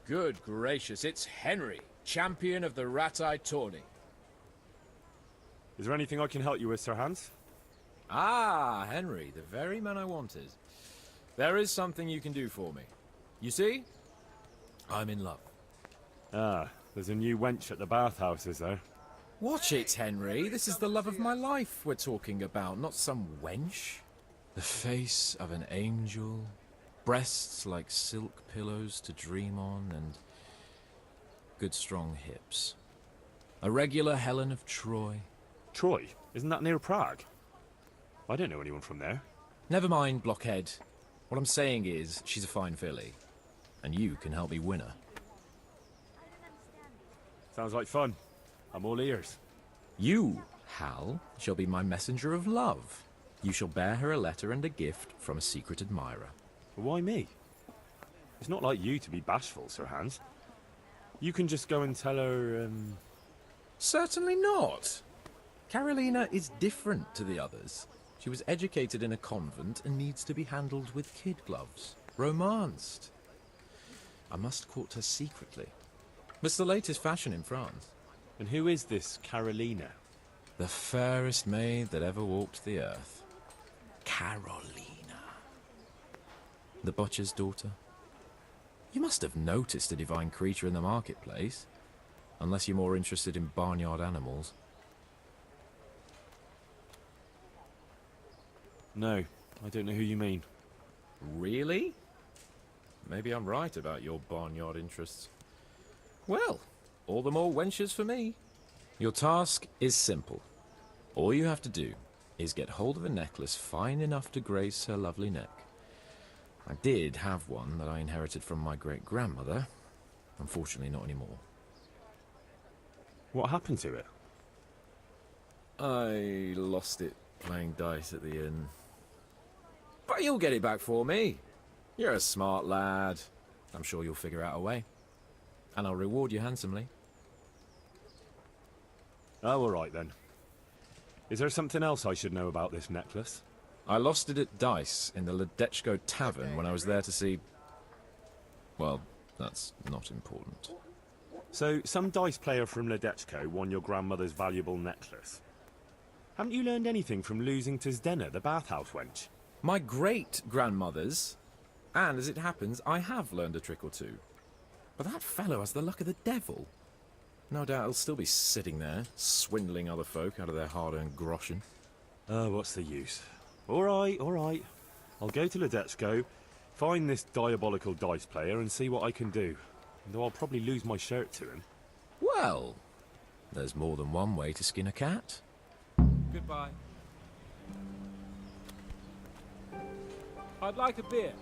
Good gracious, it's Henry, champion of the Rat-Eye Tourney. Is there anything I can help you with, Sir Hans? Ah, Henry, the very man I wanted. There is something you can do for me. You see? I'm in love. Ah, there's a new wench at the bathhouse, is there? Watch it, Henry. This is the love of my life we're talking about, not some wench. The face of an angel, breasts like silk pillows to dream on, and good strong hips. A regular Helen of Troy. Troy? Isn't that near Prague? I don't know anyone from there. Never mind, blockhead. What I'm saying is, she's a fine filly, and you can help me win her. Sounds like fun. I'm all ears. You, Hal, shall be my messenger of love. You shall bear her a letter and a gift from a secret admirer. Why me? It's not like you to be bashful, Sir Hans. You can just go and tell her, Certainly not. Carolina is different to the others. She was educated in a convent and needs to be handled with kid gloves. Romanced. I must court her secretly. It's the latest fashion in France. And who is this Carolina? The fairest maid that ever walked the earth. Carolina. The butcher's daughter. You must have noticed a divine creature in the marketplace. Unless you're more interested in barnyard animals. No, I don't know who you mean. Really? Maybe I'm right about your barnyard interests. Well, all the more wenches for me. Your task is simple. All you have to do is get hold of a necklace fine enough to grace her lovely neck. I did have one that I inherited from my great-grandmother. Unfortunately, not anymore. What happened to it? I lost it playing dice at the inn. But you'll get it back for me. You're a smart lad. I'm sure you'll figure out a way. And I'll reward you handsomely. Oh, all right then. Is there something else I should know about this necklace? I lost it at dice in the Ledechko Tavern when I was there to see... Well, that's not important. So, some dice player from Ledechko won your grandmother's valuable necklace. Haven't you learned anything from losing to Zdena, the bathhouse wench? My great-grandmother's. And as it happens, I have learned a trick or two. But that fellow has the luck of the devil. No doubt he'll still be sitting there, swindling other folk out of their hard-earned groschen. Oh, what's the use? All right, all right. I'll go to Ledechko, find this diabolical dice player and see what I can do. Though I'll probably lose my shirt to him. Well, there's more than one way to skin a cat. Goodbye. I'd like a beer.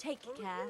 Take care.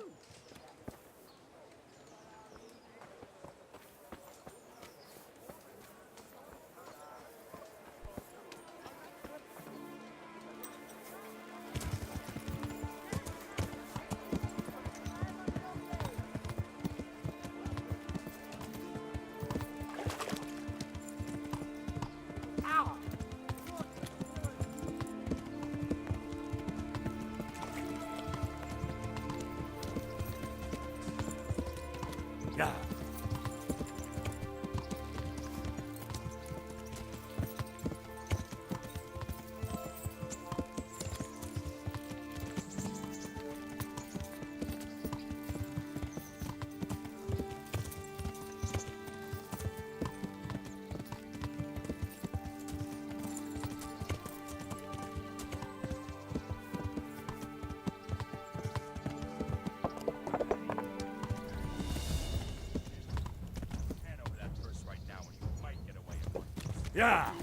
Yeah. Yeah.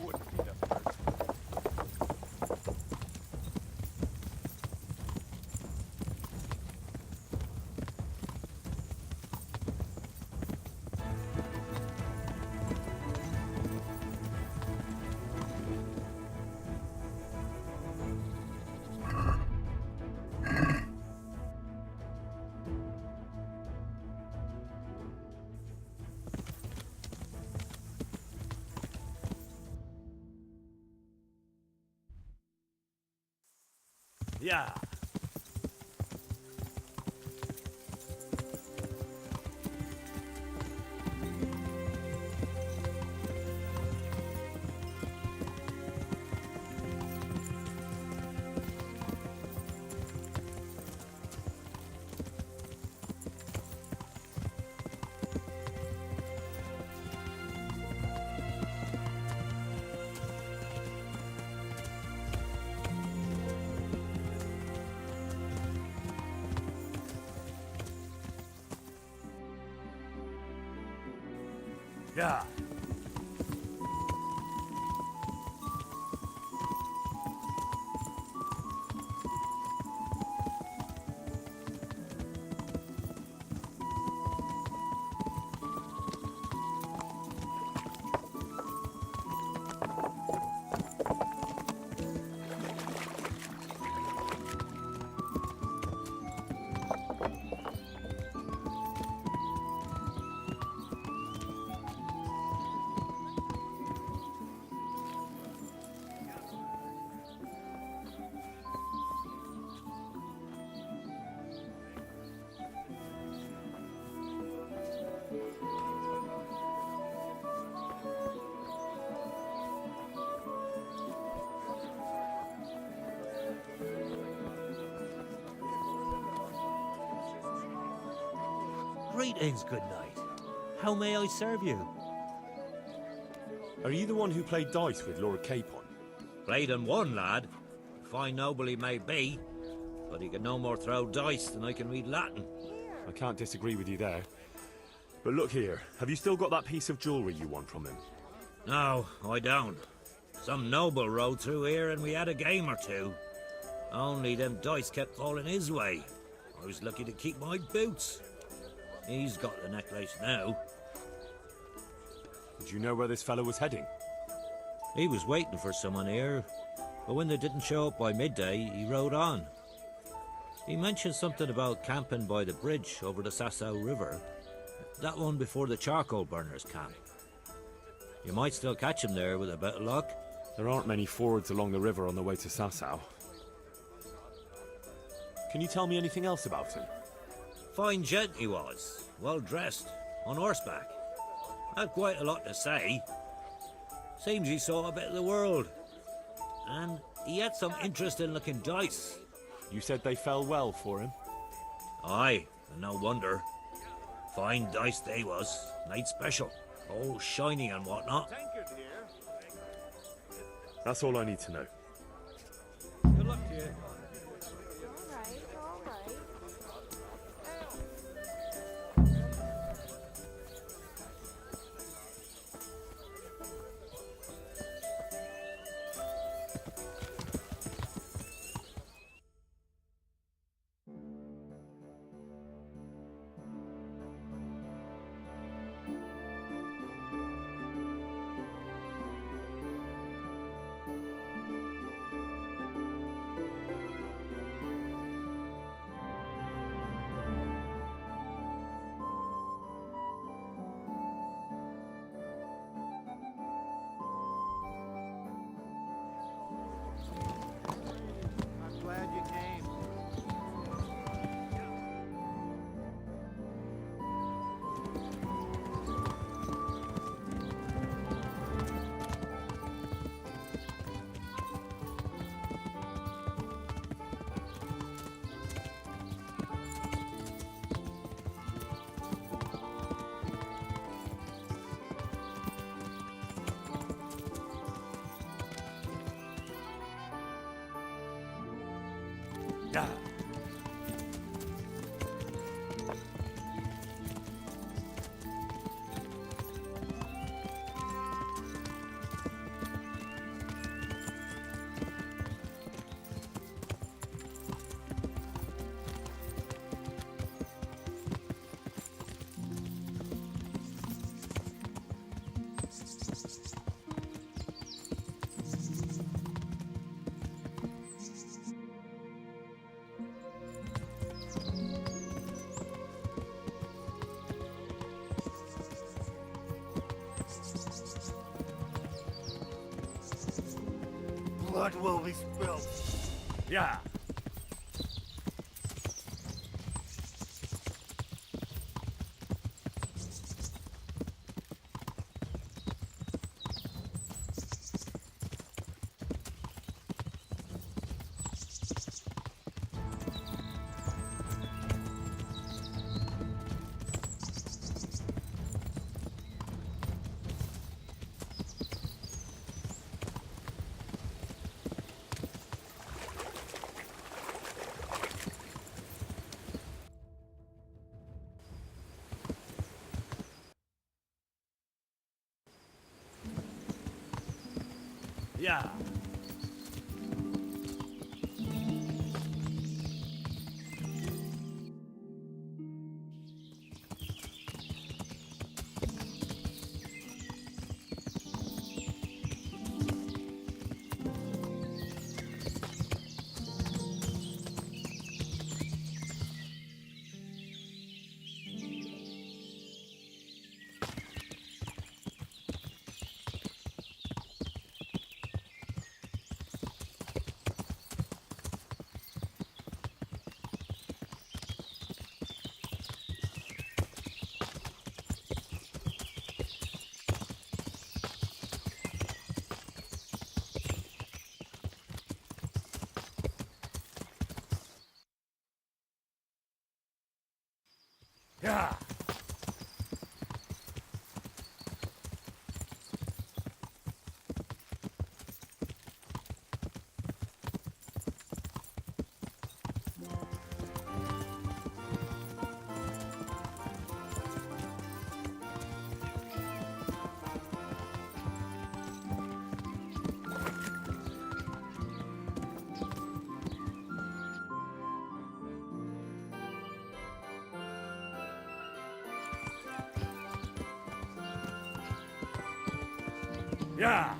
Yeah. Yeah. Greetings, good night. How may I serve you? Are you the one who played dice with Lord Capon? Played and won, lad. Fine noble he may be, but he can no more throw dice than I can read Latin. I can't disagree with you there. But look here, have you still got that piece of jewellery you won from him? No, I don't. Some noble rode through here and we had a game or two. Only them dice kept falling his way. I was lucky to keep my boots. He's got the necklace now. Did you know where this fellow was heading? He was waiting for someone here, but when they didn't show up by midday, he rode on. He mentioned something about camping by the bridge over the Sasau River. That one before the charcoal burners camp. You might still catch him there with a bit of luck. There aren't many fords along the river on the way to Sasau. Can you tell me anything else about him? Fine gent he was, well dressed, on horseback. Had quite a lot to say. Seems he saw a bit of the world. And he had some interesting looking dice. You said they fell well for him? Aye, and no wonder. Fine dice they was, night special. All shiny and whatnot. That's all I need to know. Good luck to you. Yeah. Blood will be spilled. Yeah. Yeah. Yeah. Yeah.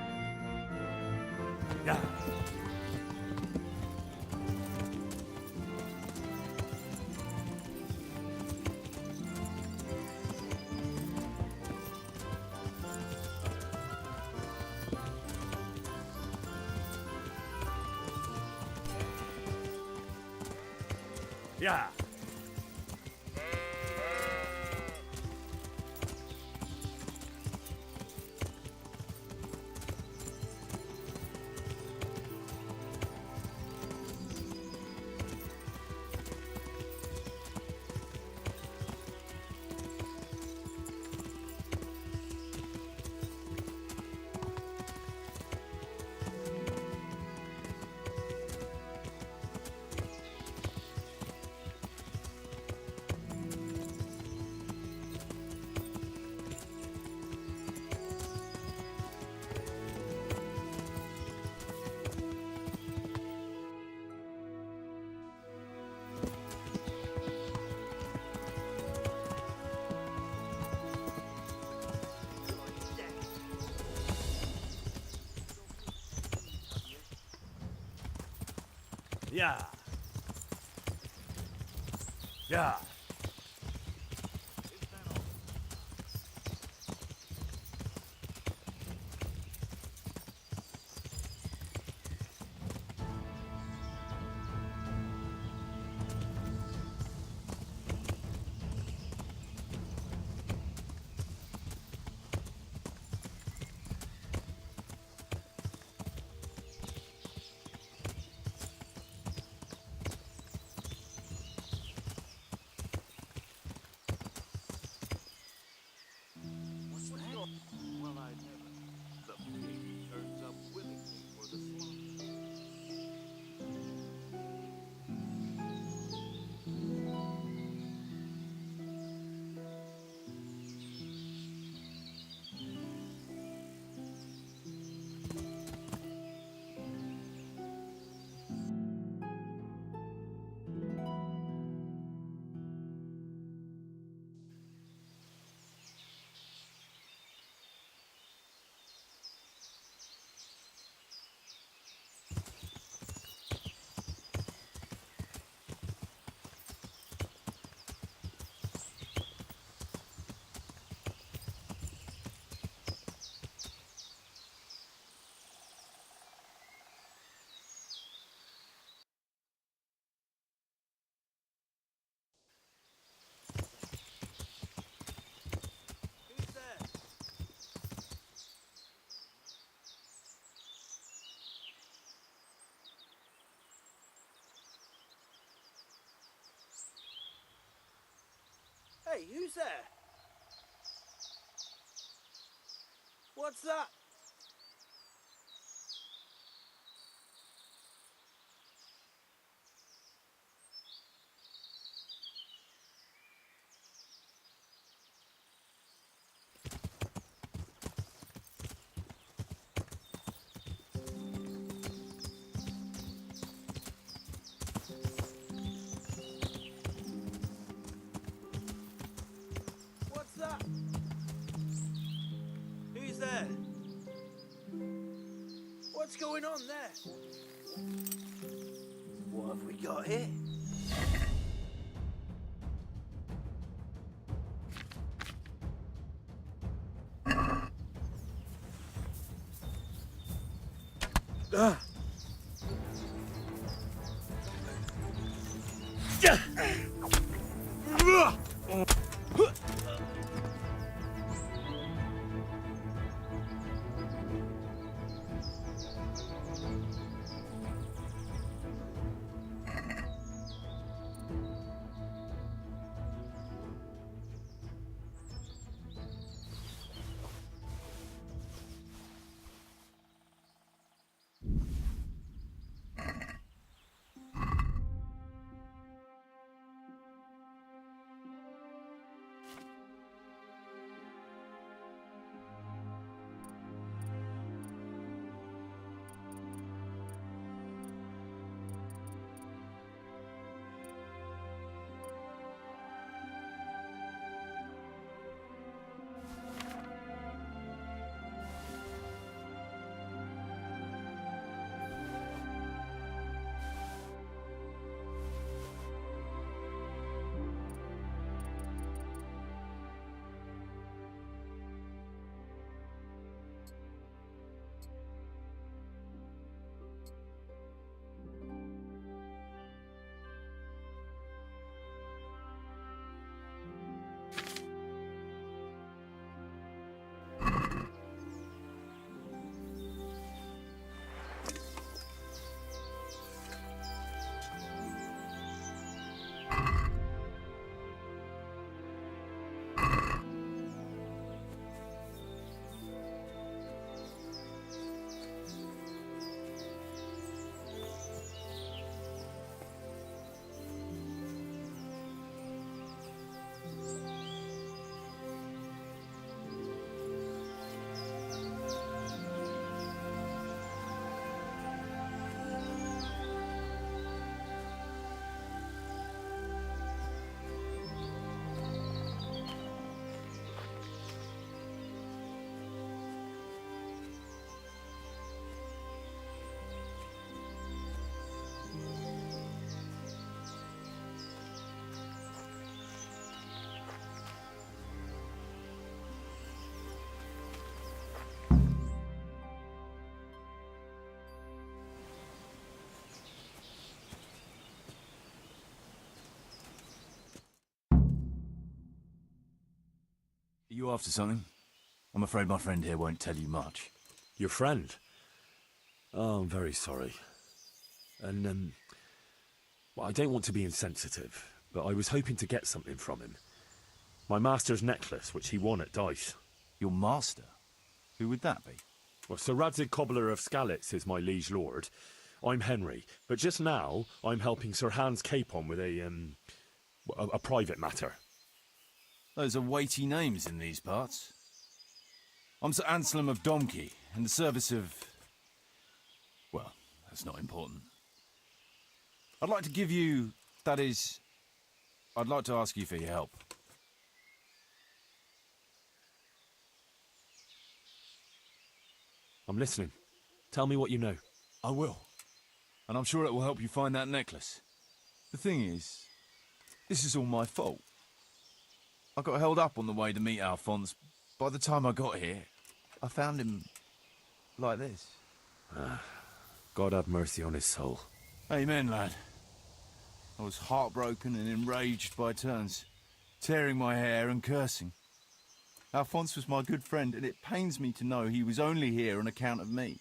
Yeah. Yeah. Yeah. Yeah. Hey, who's there? What's that? What's that? Who's there? What's going on there? What have we got here? Are you after something? I'm afraid my friend here won't tell you much. Your friend? Oh, I'm very sorry. And, well, I don't want to be insensitive, but I was hoping to get something from him. My master's necklace, which he won at dice. Your master? Who would that be? Well, Sir Radzig Cobbler of Skalitz is my liege lord. I'm Henry, but just now I'm helping Sir Hans Capon with a private matter. Those are weighty names in these parts. I'm Sir Anselm of Domkey, in the service of... well, that's not important. I'd like to give you... that is... I'd like to ask you for your help. I'm listening. Tell me what you know. I will. And I'm sure it will help you find that necklace. The thing is, this is all my fault. I got held up on the way to meet Alphonse. By the time I got here, I found him like this. God have mercy on his soul. Amen, lad. I was heartbroken and enraged by turns, tearing my hair and cursing. Alphonse was my good friend, and it pains me to know he was only here on account of me.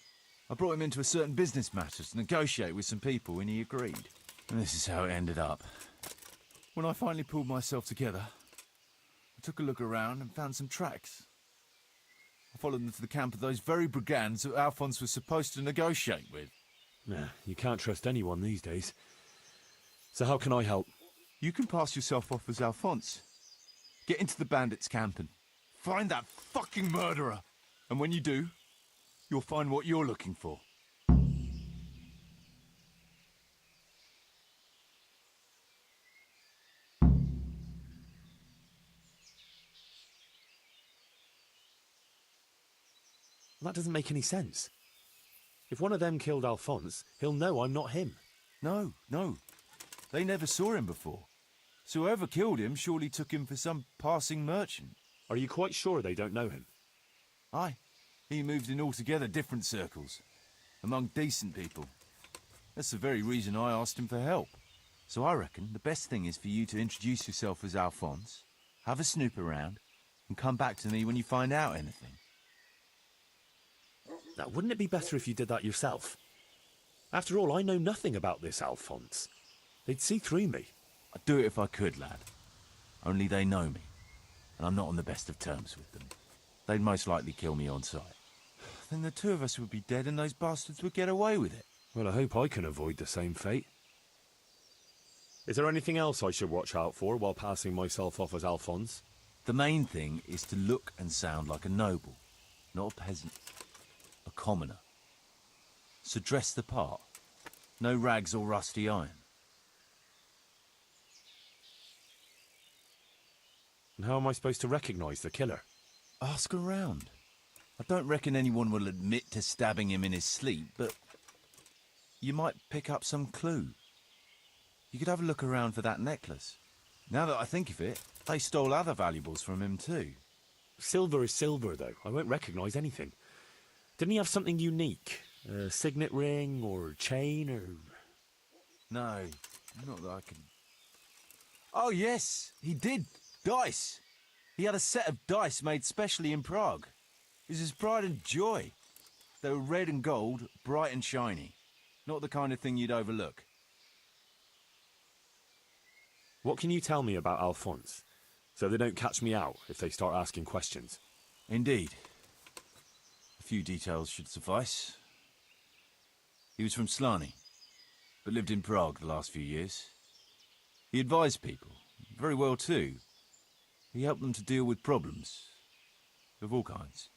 I brought him into a certain business matter to negotiate with some people, and he agreed. And this is how it ended up. When I finally pulled myself together, I took a look around and found some tracks. I followed them to the camp of those very brigands that Alphonse was supposed to negotiate with. Nah, you can't trust anyone these days. So how can I help? You can pass yourself off as Alphonse. Get into the bandits' camp and find that fucking murderer. And when you do, you'll find what you're looking for. That doesn't make any sense. If one of them killed Alphonse, he'll know I'm not him. No. They never saw him before. So whoever killed him surely took him for some passing merchant. Are you quite sure they don't know him? Aye. He moved in altogether different circles. Among decent people. That's the very reason I asked him for help. So I reckon the best thing is for you to introduce yourself as Alphonse, have a snoop around, and come back to me when you find out anything. Now, wouldn't it be better if you did that yourself? After all, I know nothing about this Alphonse. They'd see through me. I'd do it if I could, lad. Only they know me, and I'm not on the best of terms with them. They'd most likely kill me on sight. Then the two of us would be dead and those bastards would get away with it. Well, I hope I can avoid the same fate. Is there anything else I should watch out for while passing myself off as Alphonse? The main thing is to look and sound like a noble, not a peasant. A commoner. So dress the part. No rags or rusty iron. And how am I supposed to recognise the killer? Ask around. I don't reckon anyone will admit to stabbing him in his sleep, but you might pick up some clue. You could have a look around for that necklace. Now that I think of it, they stole other valuables from him too. Silver is silver, though. I won't recognise anything. Didn't he have something unique? A signet ring or chain or... No, not that I can... Oh yes, he did. Dice. He had a set of dice made specially in Prague. It was his pride and joy. They were red and gold, bright and shiny. Not the kind of thing you'd overlook. What can you tell me about Alphonse, so they don't catch me out if they start asking questions? Indeed. A few details should suffice. He was from Slani, but lived in Prague the last few years. He advised people, very well too. He helped them to deal with problems, of all kinds.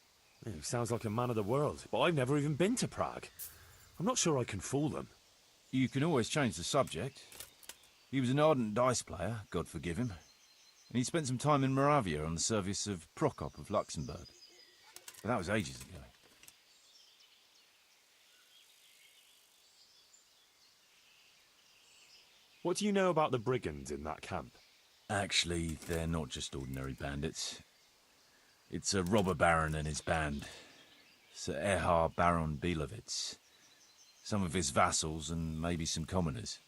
Yeah, he sounds like a man of the world, but I've never even been to Prague. I'm not sure I can fool them. You can always change the subject. He was an ardent dice player, God forgive him. And he spent some time in Moravia on the service of Prokop of Luxembourg. But that was ages ago. What do you know about the brigands in that camp? Actually, they're not just ordinary bandits. It's a robber baron and his band. Sir Erhard Baron Bielowitz. Some of his vassals and maybe some commoners.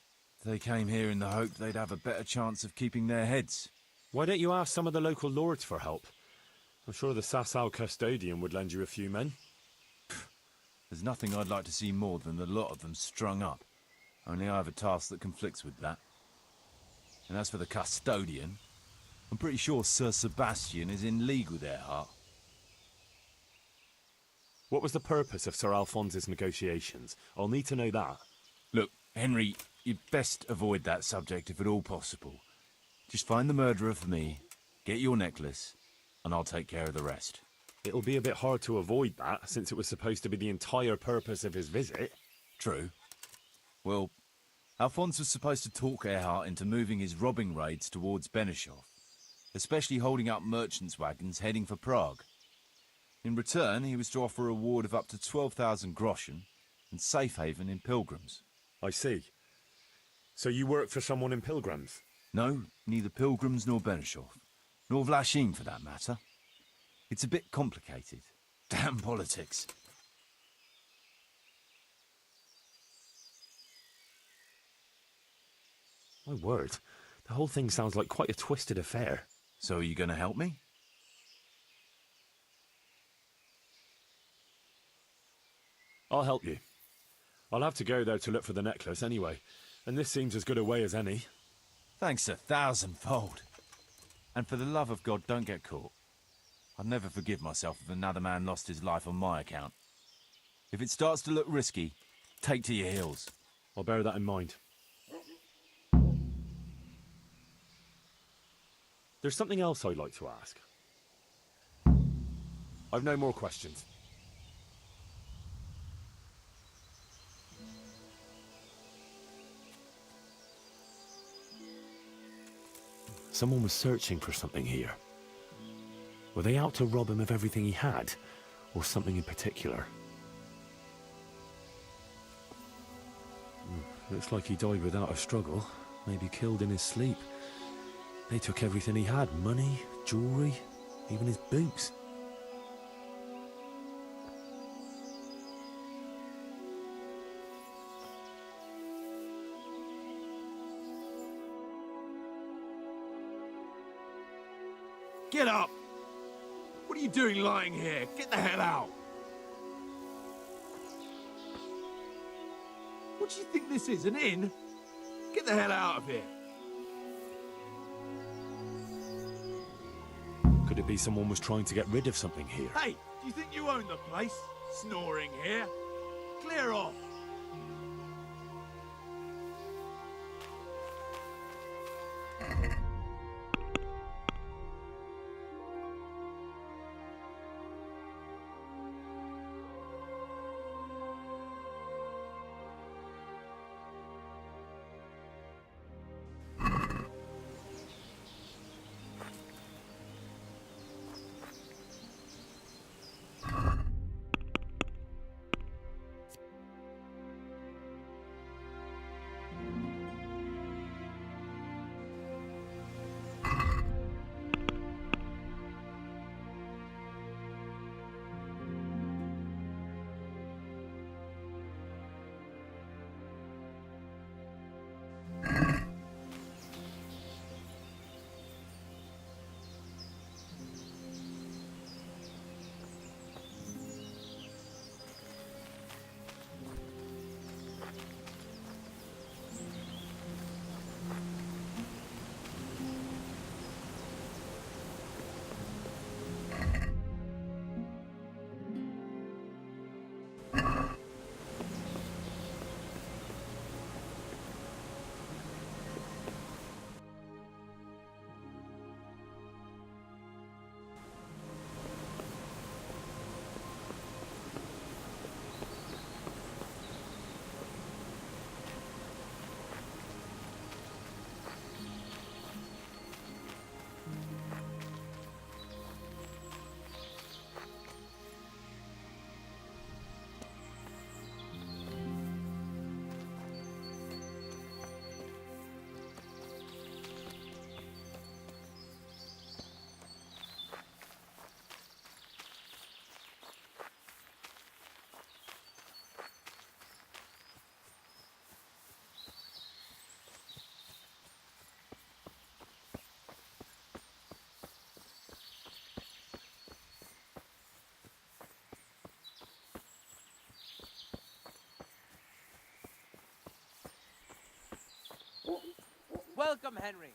They came here in the hope they'd have a better chance of keeping their heads. Why don't you ask some of the local lords for help? I'm sure the Sasau custodian would lend you a few men. There's nothing I'd like to see more than the lot of them strung up. Only I have a task that conflicts with that. And as for the custodian, I'm pretty sure Sir Sebastian is in league with Erhard. What was the purpose of Sir Alphonse's negotiations? I'll need to know that. Look, Henry, you'd best avoid that subject if at all possible. Just find the murderer for me, get your necklace, and I'll take care of the rest. It'll be a bit hard to avoid that, since it was supposed to be the entire purpose of his visit. True. Well, Alphonse was supposed to talk Erhard into moving his robbing raids towards Benishov, especially holding up merchants' wagons heading for Prague. In return, he was to offer a reward of up to 12,000 groschen and safe haven in Pilgrims. I see. So you work for someone in Pilgrims? No, neither Pilgrims nor Benishov, nor Vlachim for that matter. It's a bit complicated. Damn politics. My word, the whole thing sounds like quite a twisted affair. So are you going to help me? I'll help you. I'll have to go there to look for the necklace anyway, and this seems as good a way as any. Thanks 1,000-fold. And for the love of God, don't get caught. I'd never forgive myself if another man lost his life on my account. If it starts to look risky, take to your heels. I'll bear that in mind. There's something else I'd like to ask. I've no more questions. Someone was searching for something here. Were they out to rob him of everything he had, or something in particular? Looks like he died without a struggle, maybe killed in his sleep. They took everything he had, money, jewelry, even his boots. Get up! What are you doing lying here? Get the hell out! What do you think this is, an inn? Get the hell out of here! Could it be someone was trying to get rid of something here? Hey, do you think you own the place? Snoring here? Clear off! Welcome, Henry.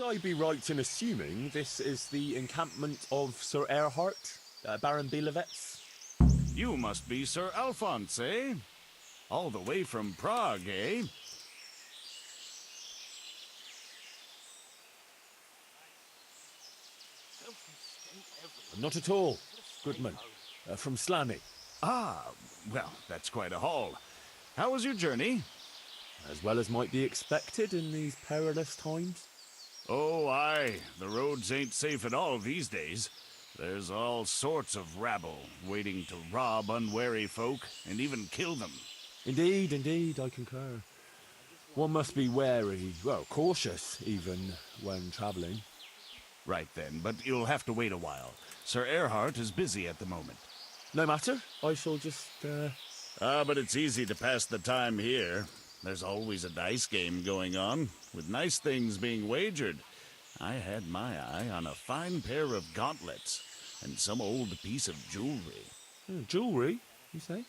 I be right in assuming this is the encampment of Sir Erhard, Baron Bielewitz? You must be Sir Alphonse, eh? All the way from Prague, eh? Not at all, Goodman. From Slaney. Ah, well, that's quite a haul. How was your journey? As well as might be expected in these perilous times. Oh, aye. The roads ain't safe at all these days. There's all sorts of rabble waiting to rob unwary folk and even kill them. Indeed, indeed, I concur. One must be wary, well, cautious even, when travelling. Right then, but you'll have to wait a while. Sir Erhard is busy at the moment. No matter, I shall just, But it's easy to pass the time here. There's always a dice game going on, with nice things being wagered. I had my eye on a fine pair of gauntlets, and some old piece of jewelry. Jewelry, you say?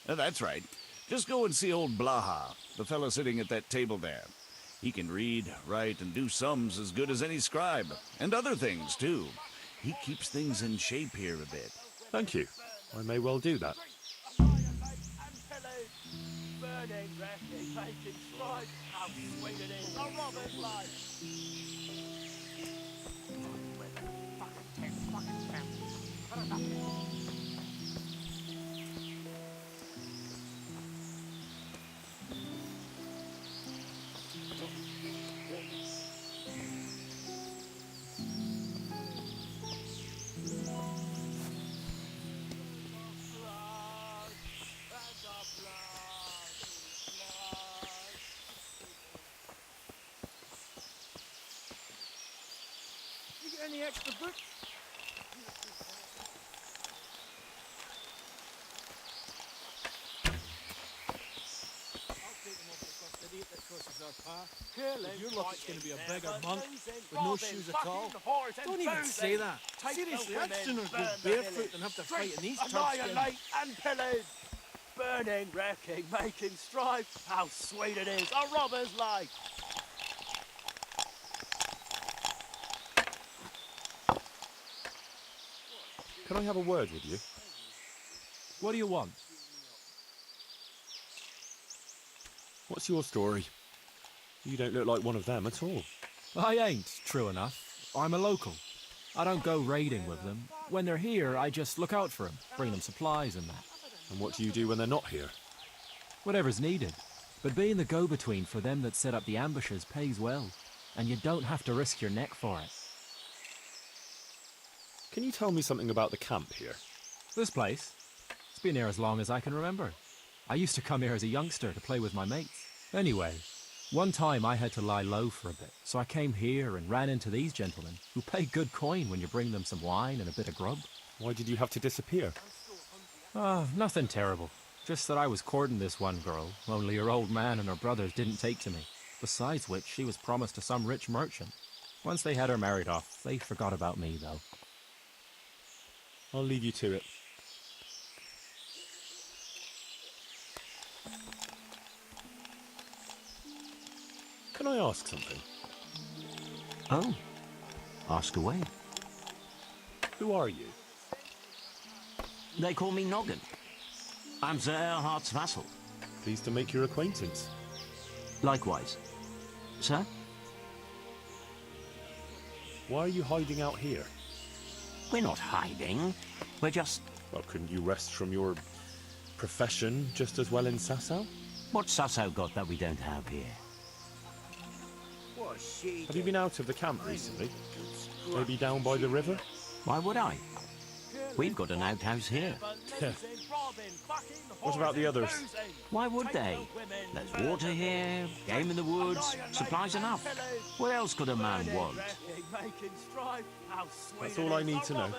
That's right. Just go and see old Blaha, the fellow sitting at that table there. He can read, write, and do sums as good as any scribe, and other things, too. He keeps things in shape here a bit. Thank you. I may well do that. Any extra books? Your luck is going to be a beggar monk with no shoes at all. Don't even say that. Seriously, I'd sooner go barefoot than have to fight in these turf skins. Annihilate and pillage! Burning, wrecking, making strife. How sweet it is, a robber's life! Can I have a word with you? What do you want? What's your story? You don't look like one of them at all. I ain't, true enough. I'm a local. I don't go raiding with them. When they're here, I just look out for them, bring them supplies and that. And what do you do when they're not here? Whatever's needed. But being the go-between for them that set up the ambushes pays well. And you don't have to risk your neck for it. Can you tell me something about the camp here? This place? It's been here as long as I can remember. I used to come here as a youngster to play with my mates. Anyway, one time I had to lie low for a bit, so I came here and ran into these gentlemen, who pay good coin when you bring them some wine and a bit of grub. Why did you have to disappear? Nothing terrible. Just that I was courting this one girl, only her old man and her brothers didn't take to me. Besides which, she was promised to some rich merchant. Once they had her married off, they forgot about me, though. I'll leave you to it. Can I ask something? Oh, ask away. Who are you? They call me Noggin. I'm Sir Erhard's vassal. Pleased to make your acquaintance. Likewise. Sir? Why are you hiding out here? We're not hiding. We're just... Well, couldn't you rest from your profession just as well in Sasau? What's Sasau got that we don't have here? Have you been out of the camp recently? Maybe down by the river? Why would I? We've got an outhouse here. What about the others? Why would they? There's water here, game in the woods, supplies enough. What else could a man want? That's all I need to know.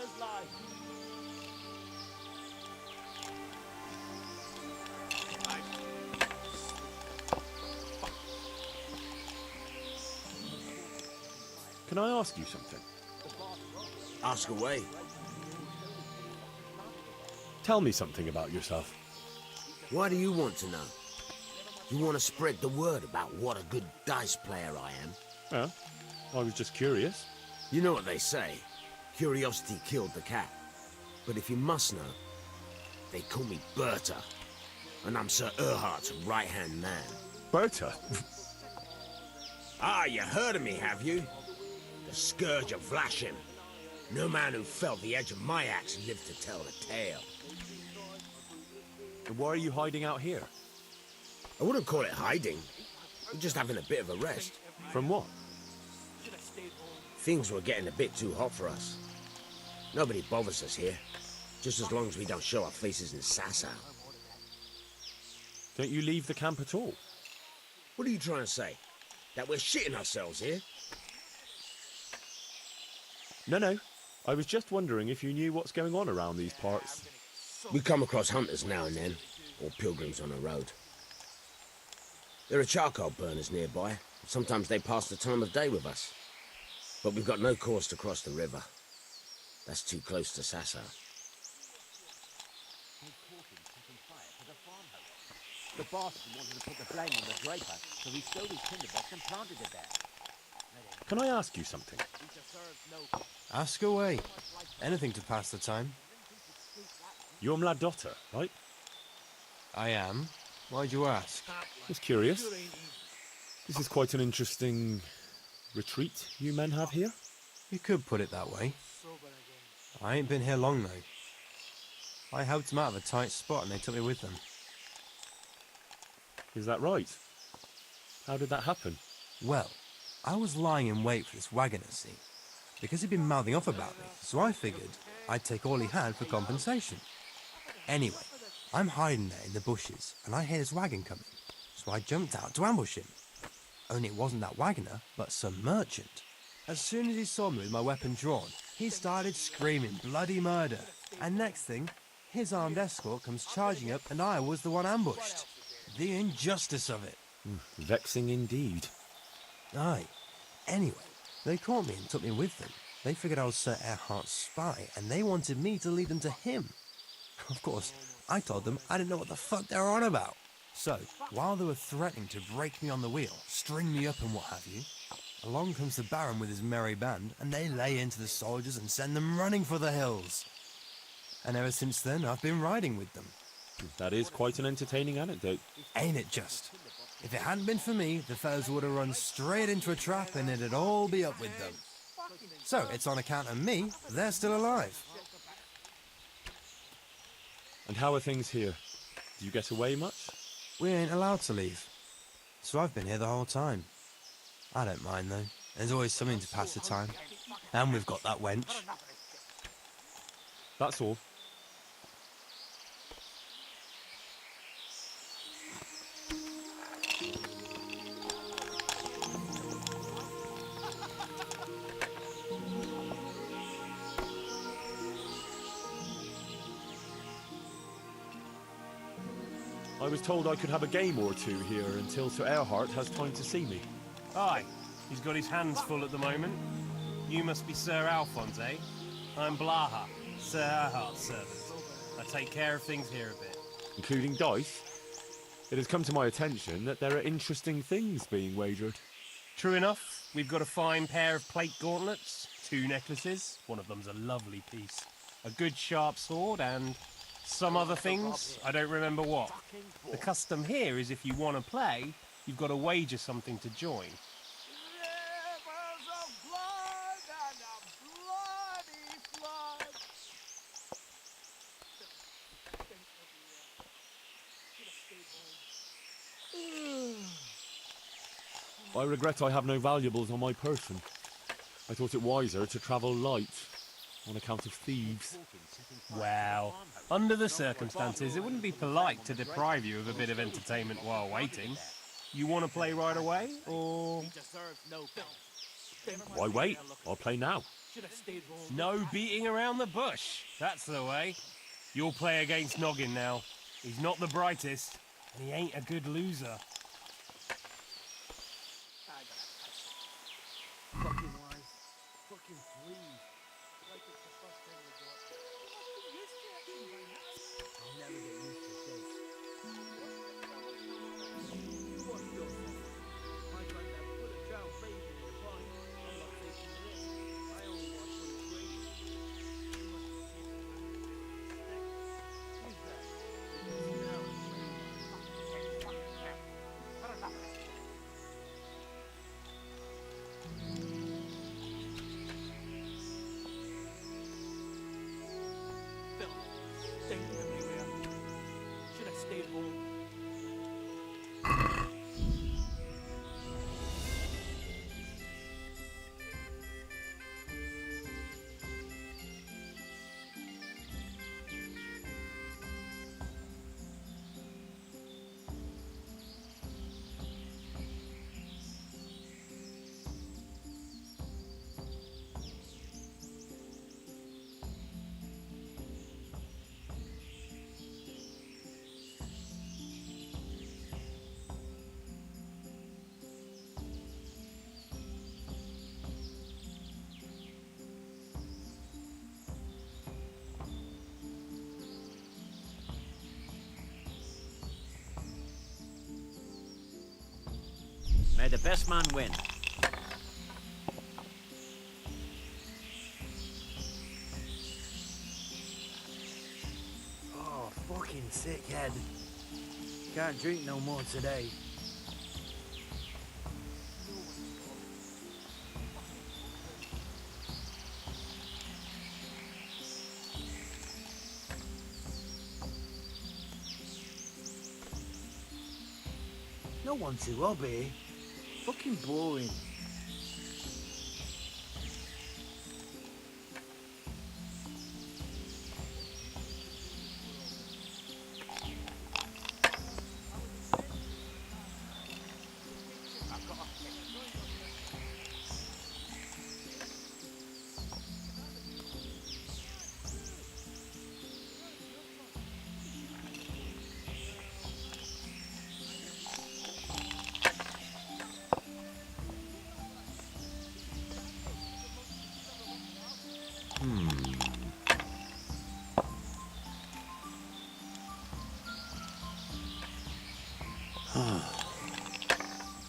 Can I ask you something? Ask away. Tell me something about yourself. Why do you want to know? You want to spread the word about what a good dice player I am? Yeah. I was just curious. You know what they say. Curiosity killed the cat. But if you must know, they call me Berta. And I'm Sir Erhardt's right-hand man. Berta? Ah, you heard of me, have you? The Scourge of Vlashim. No man who felt the edge of my axe lived to tell the tale. And why are you hiding out here? I wouldn't call it hiding. We're just having a bit of a rest. From what? Things were getting a bit too hot for us. Nobody bothers us here. Just as long as we don't show our faces in Sasau. Don't you leave the camp at all? What are you trying to say? That we're shitting ourselves here? No. I was just wondering if you knew what's going on around these parts. We come across hunters now and then, or pilgrims on the road. There are charcoal burners nearby. Sometimes they pass the time of day with us. But we've got no cause to cross the river. That's too close to Sasau. The bastard wanted to put the blame on the draper, so he stole his tinderbox and planted it there. Can I ask you something? Ask away. Anything to pass the time. You're Mladotta, right? I am. Why'd you ask? Just curious. This is quite an interesting retreat you men have here. You could put it that way. I ain't been here long, though. I helped them out of a tight spot and they took me with them. Is that right? How did that happen? Well, I was lying in wait for this wagoner, see? Because he'd been mouthing off about me, so I figured I'd take all he had for compensation. Anyway, I'm hiding there in the bushes, and I hear this wagon coming, so I jumped out to ambush him. Only it wasn't that wagoner, but some merchant. As soon as he saw me with my weapon drawn, he started screaming bloody murder, and next thing, his armed escort comes charging up, and I was the one ambushed. The injustice of it. Vexing indeed. Aye. Anyway, they caught me and took me with them. They figured I was Sir Erhardt's spy, and they wanted me to lead them to him. Of course, I told them I didn't know what the fuck they were on about. So, while they were threatening to break me on the wheel, string me up and what have you, along comes the Baron with his merry band, and they lay into the soldiers and send them running for the hills. And ever since then, I've been riding with them. That is quite an entertaining anecdote. Ain't it just? If it hadn't been for me, the fellas would have run straight into a trap and it'd all be up with them. So, it's on account of me they're still alive. And how are things here? Do you get away much? We ain't allowed to leave. So I've been here the whole time. I don't mind though. There's always something to pass the time. And we've got that wench. That's all. I was told I could have a game or two here until Sir Erhardt has time to see me. Aye, he's got his hands full at the moment. You must be Sir Alphonse, eh? I'm Blaha, Sir Erhardt's servant. I take care of things here a bit. Including dice? It has come to my attention that there are interesting things being wagered. True enough, we've got a fine pair of plate gauntlets, 2 necklaces, one of them's a lovely piece, a good sharp sword, and some other things, I don't remember what. The custom here is if you want to play, you've got to wager something to join. I regret I have no valuables on my person. I thought it wiser to travel light, on account of thieves. Well, under the circumstances, it wouldn't be polite to deprive you of a bit of entertainment while waiting. You want to play right away, or...? Why wait? I'll play now. No beating around the bush. That's the way. You'll play against Noggin now. He's not the brightest, and he ain't a good loser. Fucking wise. Fucking please. Like it's the first thing we got. I'll never get used to this. What's your sense? My granddad put a child baby in a barn. the best man win. Oh, fucking sick head. Can't drink no more today. No one to rob here. Fucking boring.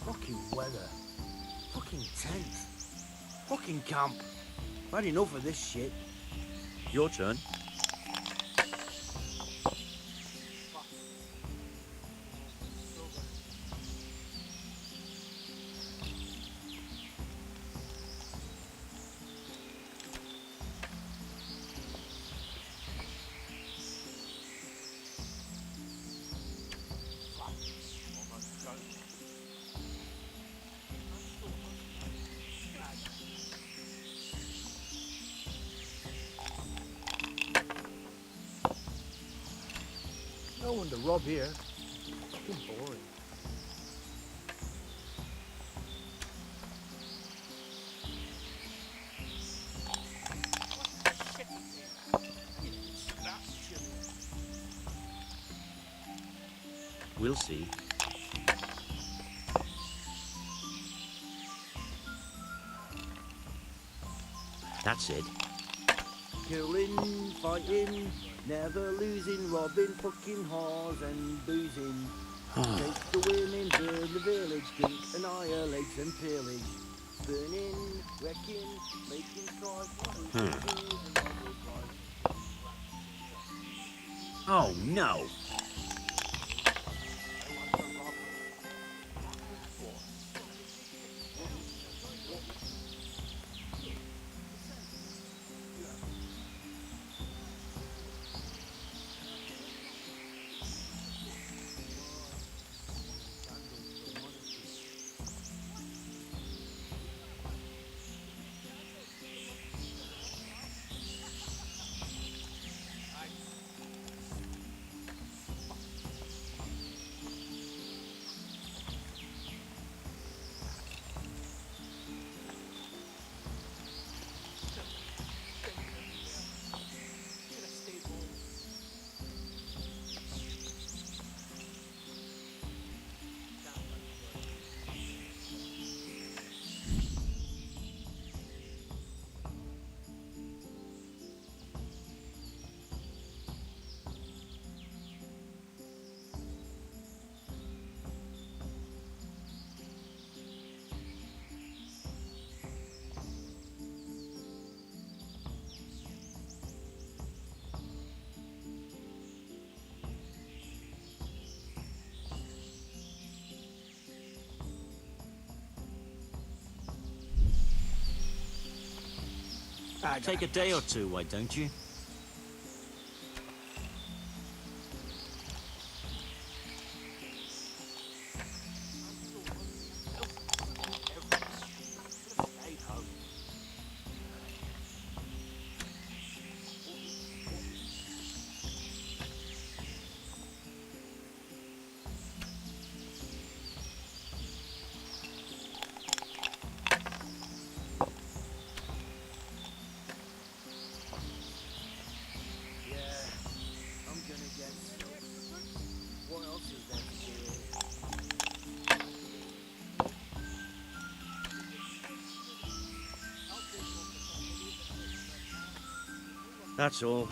Fucking weather. Fucking tent. Fucking camp. I've had enough of this shit. Your turn. No one to rob here. Fucking boring. We'll see. That's it. Killing, fighting, never losing, robbing, fucking whores and boozing. Take the women, burn the village, drink, annihilate and pillage. Burning, wrecking, making strife. Oh no! Take a day or two, why don't you? That's all.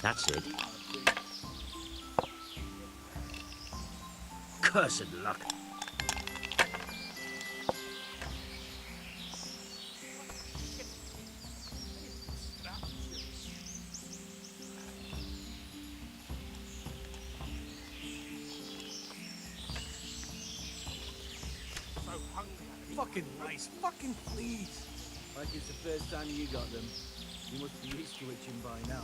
That's it. Cursed luck. Fucking rice, fucking please. Like it's the first time you got them. You must be used to itching by now.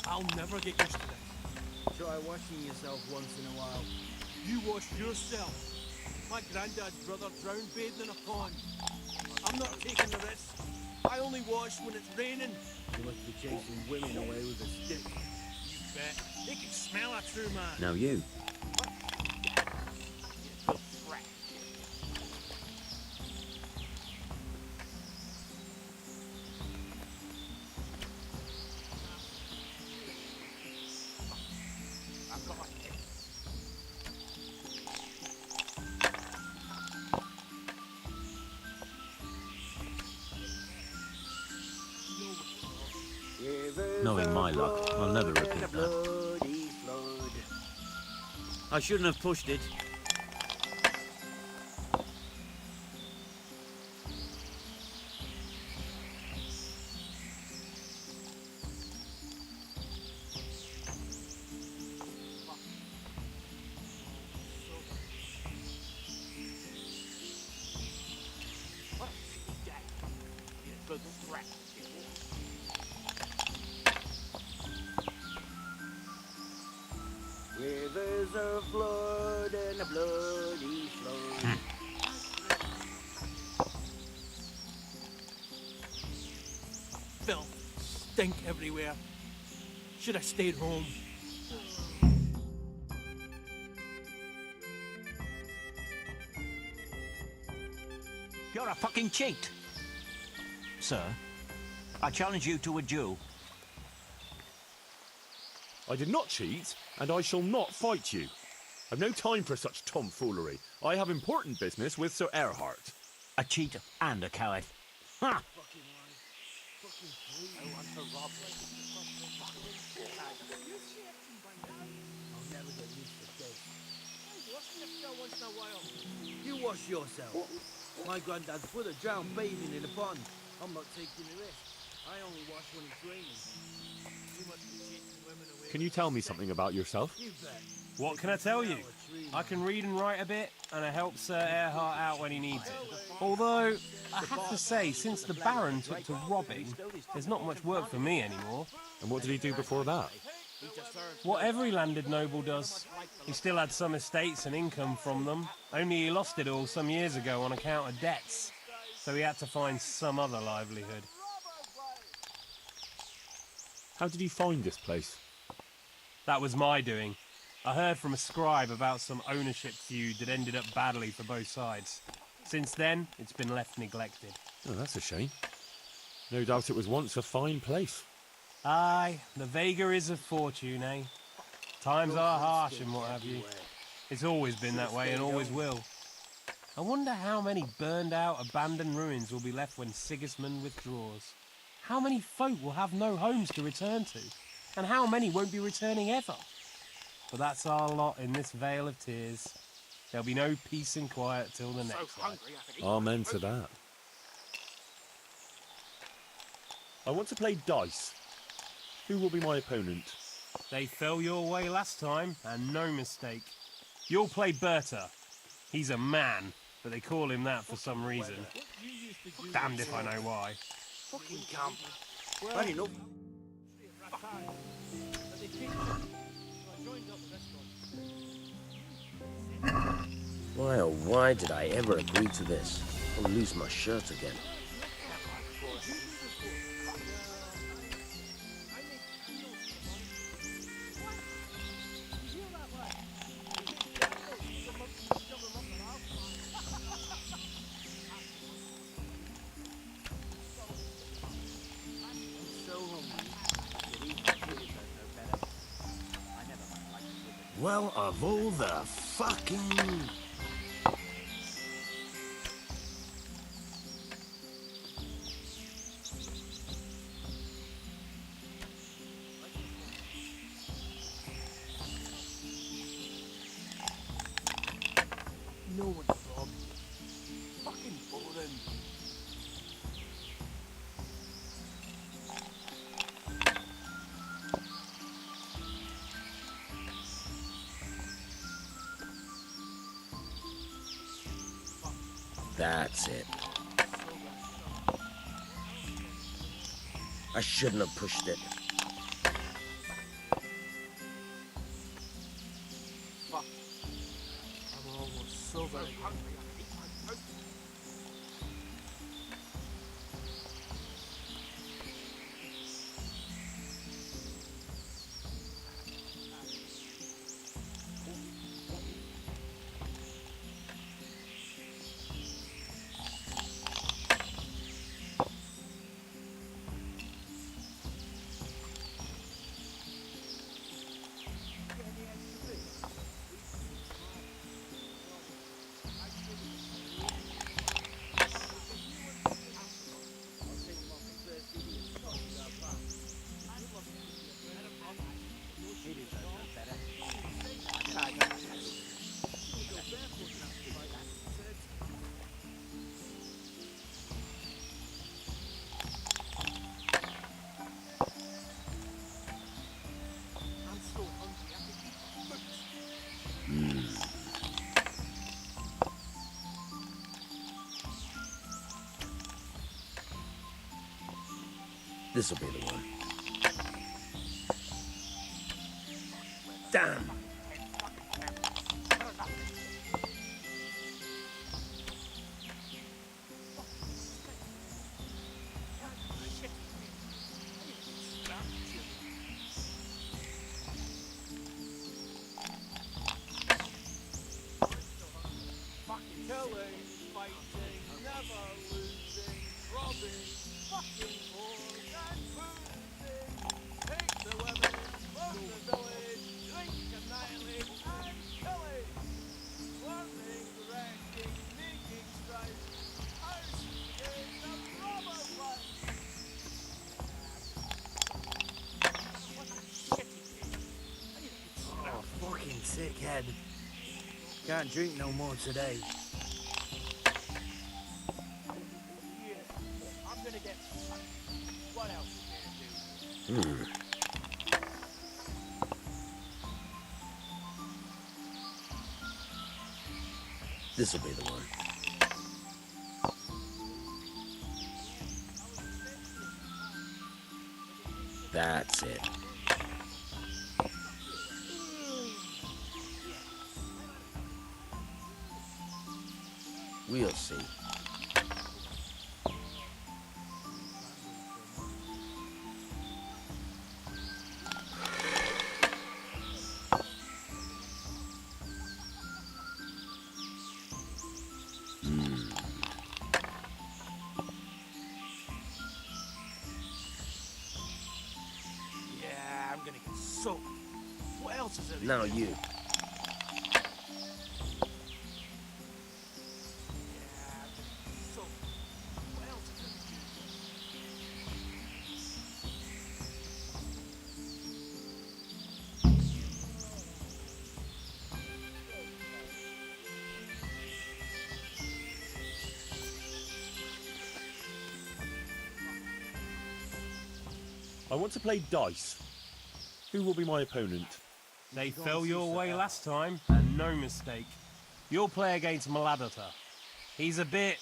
I'll never get used to this. Try washing yourself once in a while. You wash yourself. My granddad's brother drowned bathing in a pond. I'm not taking the risk. I only wash when it's raining. You must be chasing women away with a stick. You bet. They can smell a true man. Now you. Knowing my luck, I'll never repeat that. Bloody flood. I shouldn't have pushed it. Rivers of blood and a bloody flood. Filth, stink everywhere. Should have stayed home. You're a fucking cheat. Sir, I challenge you to a duel. I did not cheat, and I shall not fight you. I've no time for such tomfoolery. I have important business with Sir Erhard. A cheat and a coward. Ha! I'll never get used to this. You wash yourself. My granddad's brother drowned bathing in a pond. I'm not taking the risk. I only wash when it's raining. You must be chasing women away. Can you tell me something about yourself? You bet. What can I tell you? I can read and write a bit, and I help Sir Erhard out when he needs it. Although, I have to say, since the Baron took to robbing, there's not much work for me anymore. And what did he do before that? What every landed noble does. He still had some estates and income from them, only he lost it all some years ago on account of debts. So he had to find some other livelihood. How did you find this place? That was my doing. I heard from a scribe about some ownership feud that ended up badly for both sides. Since then, it's been left neglected. Oh, that's a shame. No doubt it was once a fine place. Aye, the Vega is of fortune, eh? Times are harsh and what have you. It's always been that way and always will. I wonder how many burned out, abandoned ruins will be left when Sigismund withdraws. How many folk will have no homes to return to? And how many won't be returning ever? But that's our lot in this vale of tears. There'll be no peace and quiet till the next one. Amen to that. I want to play dice. Who will be my opponent? They fell your way last time, and no mistake. You'll play Berta. He's a man, but they call him that for some reason. Damned if I know why. Fucking camp. Bad enough. Why oh why did I ever agree to this? I'll lose my shirt again. Well, of all the fucking... no one to rob. Fucking boring. That's it. I shouldn't have pushed it. Fuck. I'm almost sober again. This'll be the one. Damn! Killing, fighting, never losing, robbing, fucking whores and boozing. Take the women, love the village, drink, annihilate, and killing. Learning, wrecking, making strife, house in the robber life. What a shitty game. Oh, fucking sick head. Can't drink no more today. I'm gonna get fucked. What else is there to do? This'll be the one. That's it. We'll see. Yeah, I'm gonna get soaked. What else is there? Now you. I want to play dice. Who will be my opponent? They fell your way last time, and no mistake. You'll play against Maladata. He's a bit...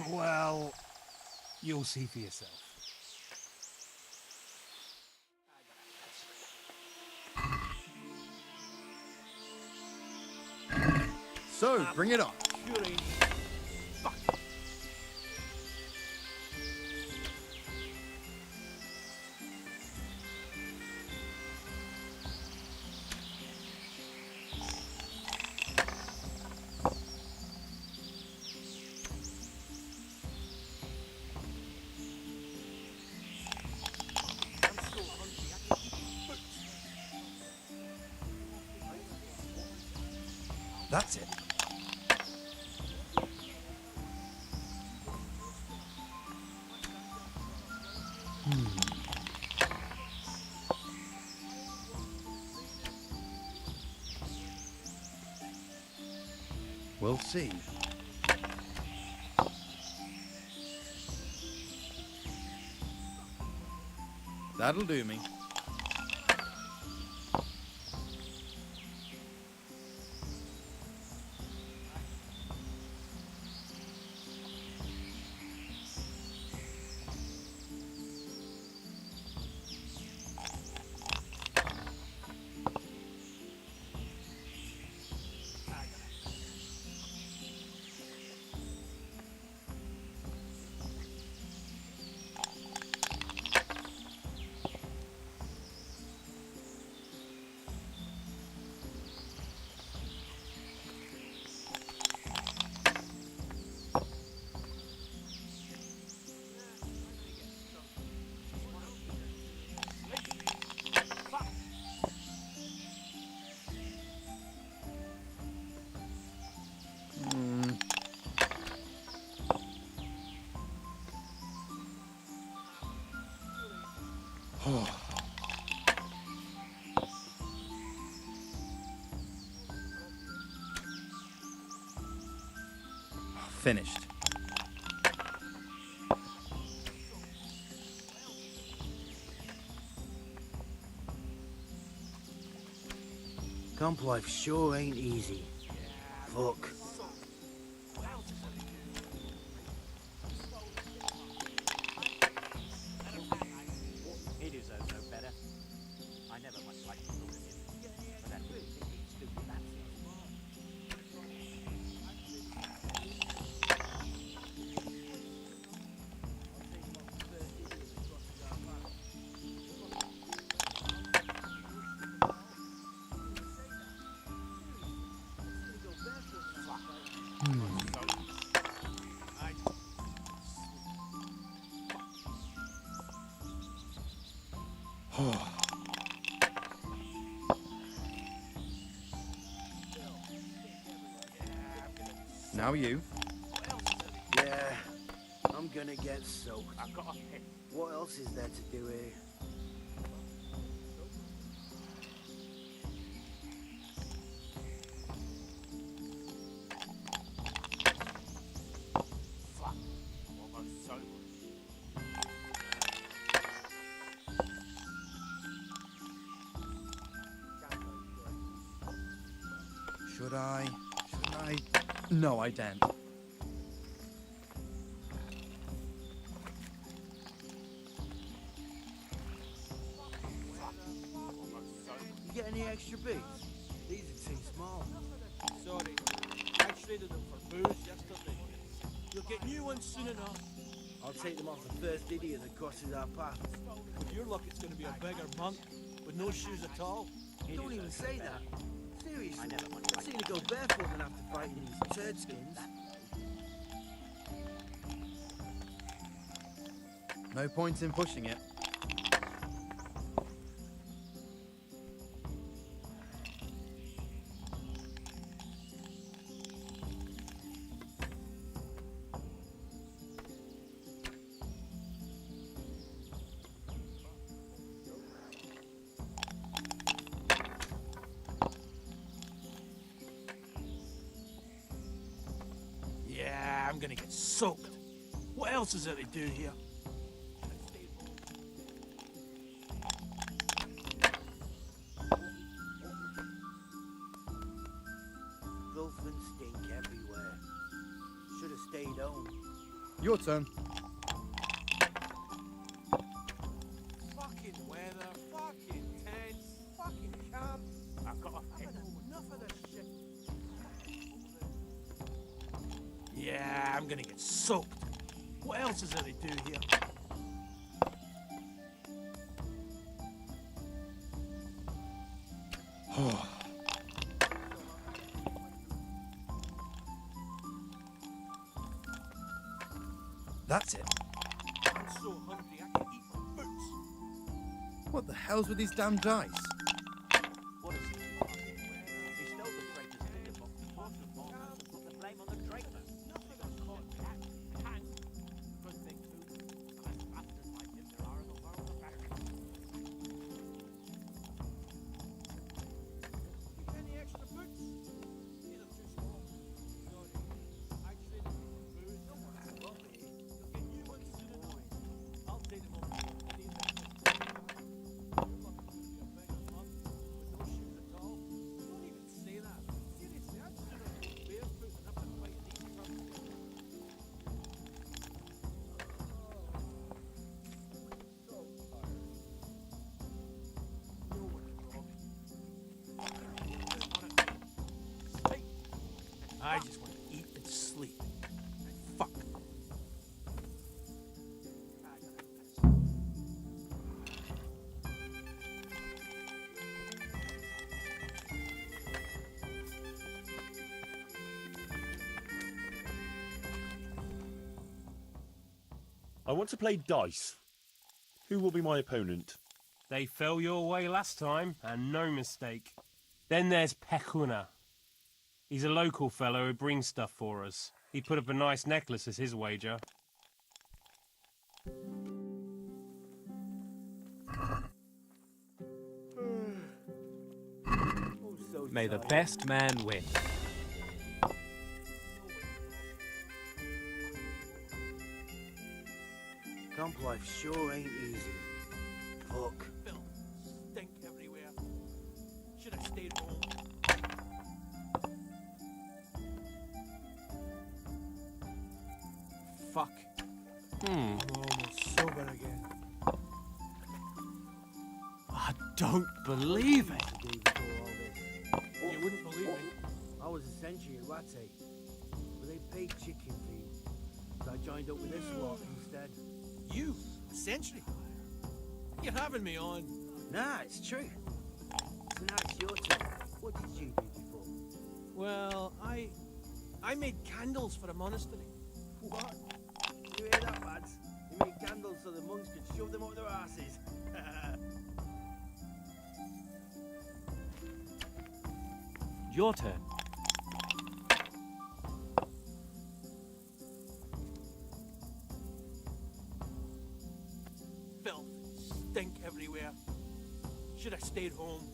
well... you'll see for yourself. So, bring it on. That's it. We'll see. That'll do me. Finished. Camp life sure ain't easy. Fuck. He deserves no better. I never much liked to look at him, but I really think he's stupid. Now you. Yeah, I'm gonna get soaked. What else is there to do here? Should I? No, I daren't. You get any extra beats? These are too small. Sorry, I traded them for booze yesterday. You'll get new ones soon enough. I'll take them off the first idiot that crosses our path. With your luck, it's going to be a beggar monk with no shoes at all. Don't even say that. Seriously, I'd sooner go barefoot than have to fight in these turd skins. No point in pushing it. Yeah, I'm gonna get soaked. What else is there to do here? Filth and stink everywhere. Should have stayed home. Your turn. Fucking weather, fucking tents, fucking camp. I've got enough of this shit. Yeah, I'm gonna get soaked. What else is there to do here? That's it. I'm so hungry I can eat my boots. What the hell's with these damn dice? What is it? He stole the traitor's tinder box, bought the bomb, and put the blame on the traitor. Nothing got caught. Hang. Good thing too. As bastards like him there are in the world of fashion. Any extra boots? These are too small. No, I just want to eat and sleep. Fuck. I want to play dice. Who will be my opponent? They fell your way last time, and no mistake. Then there's Pekuna. He's a local fellow who brings stuff for us. He put up a nice necklace as his wager. May the best man win. Camp life sure ain't easy. Fuck. Filth, stink everywhere. Should have stayed home. Fuck. I'm almost sober again. I don't believe it. You wouldn't believe me. I was a sentry at Rattay, but they paid chicken feed, so I joined up with this lot instead. You? A century? You're having me on. Nah, it's true. So now it's your turn. What did you do before? Well, I made candles for a monastery. What? You hear that, lads? He made candles so the monks could shove them up their asses. Your turn. Filth, stink everywhere. Should have stayed home.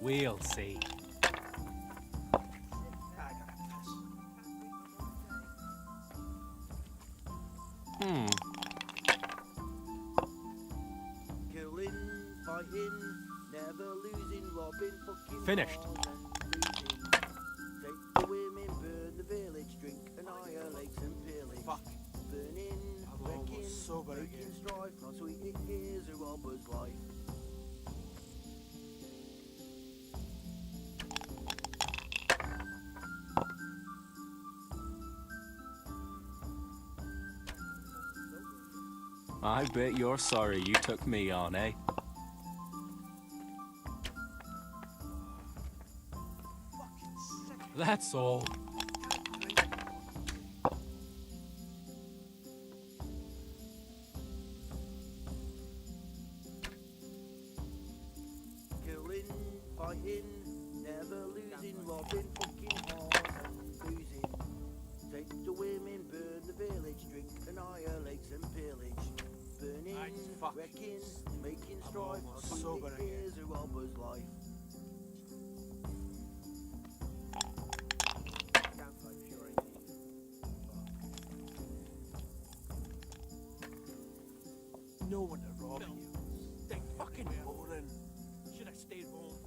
We'll see. Killing, fighting, never losing, robbing, fucking Finished. bars and losing. Take the women, burn the village, drink, annihilate and pillage. Fuck. Burning, I'm wrecking, almost sober making again. strife, not sweet it is a robber's life. I bet you're sorry you took me on, eh? That's all. Killing, fighting, never losing, robbing, fucking whores and boozing. Take the women, burn the village, drink, annihilate and pillage. Burning, wrecking, making strife, almost not sober sweet it is a robber's life. No one to rob you. Stink fucking boring. Should have stayed home.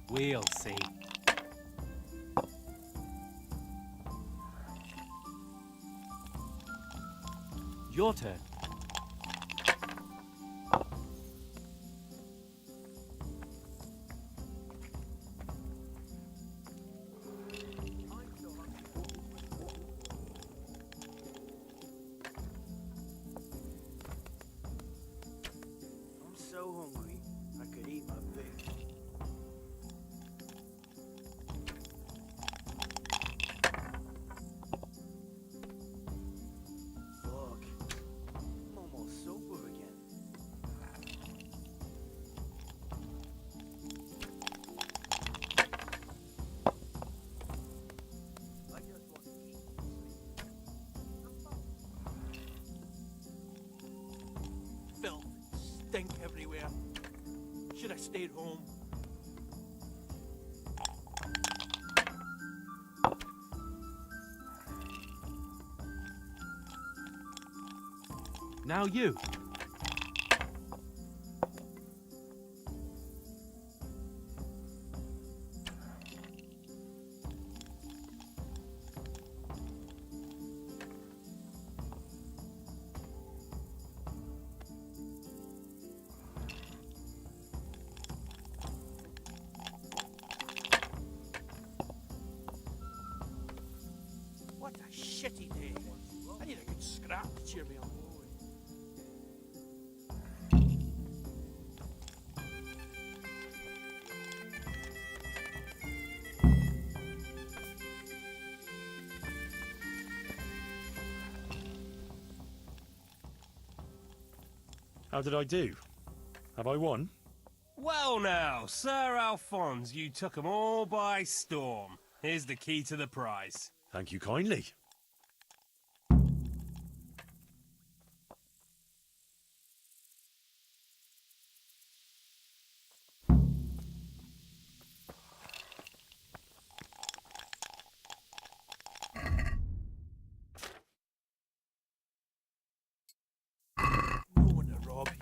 We'll see. Your turn. I'm so hungry, I could eat my food. Fuck. stink everywhere. Should have stayed home. Now you. What a shitty day. I need a good scrap to cheer me up. How did I do? Have I won? Well now, Sir Alphonse, you took 'em all by storm. Here's the key to the prize. Thank you kindly. No one to rob here.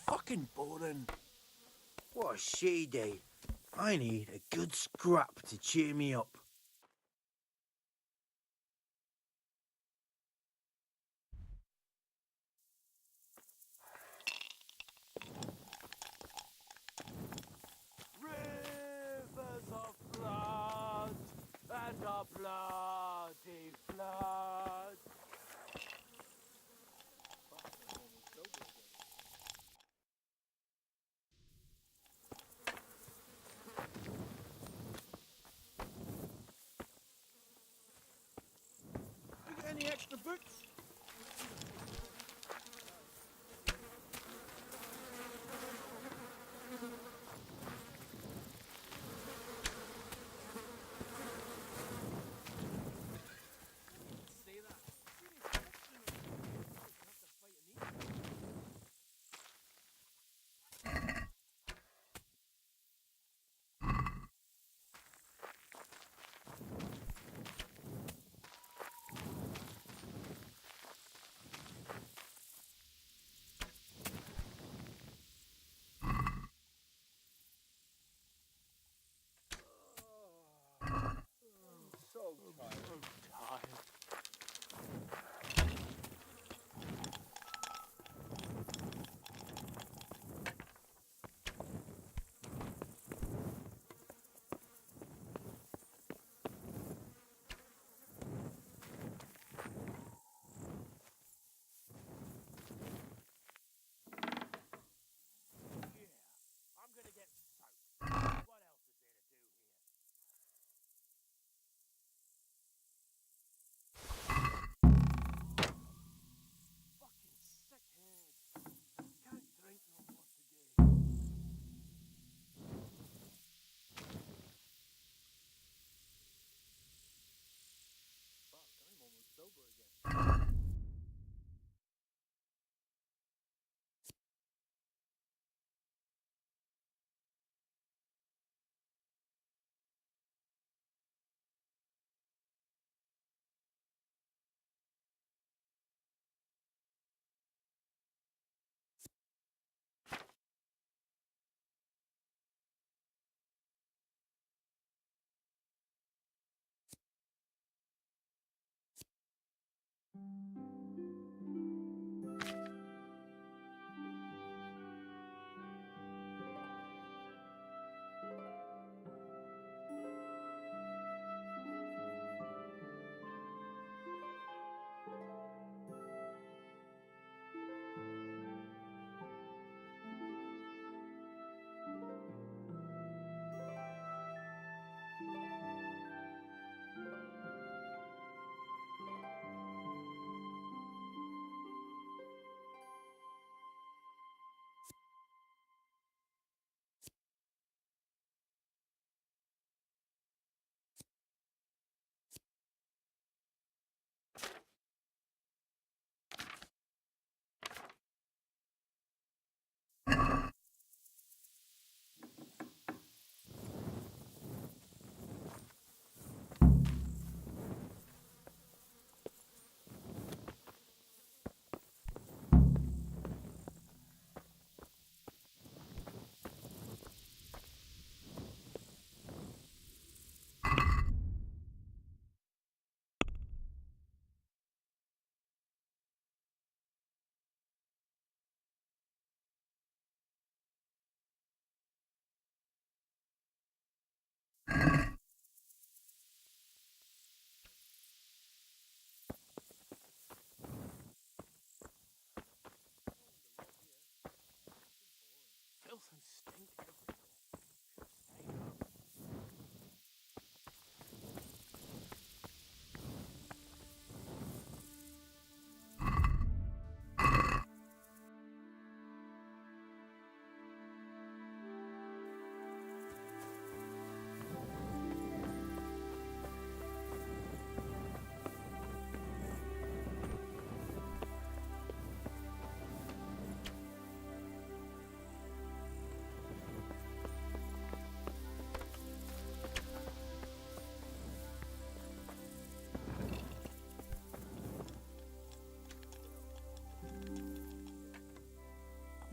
Fucking boring. What a shitty day. I need a good scrap to cheer me up. Rivers of blood and a bloody flood. You got any extra boots?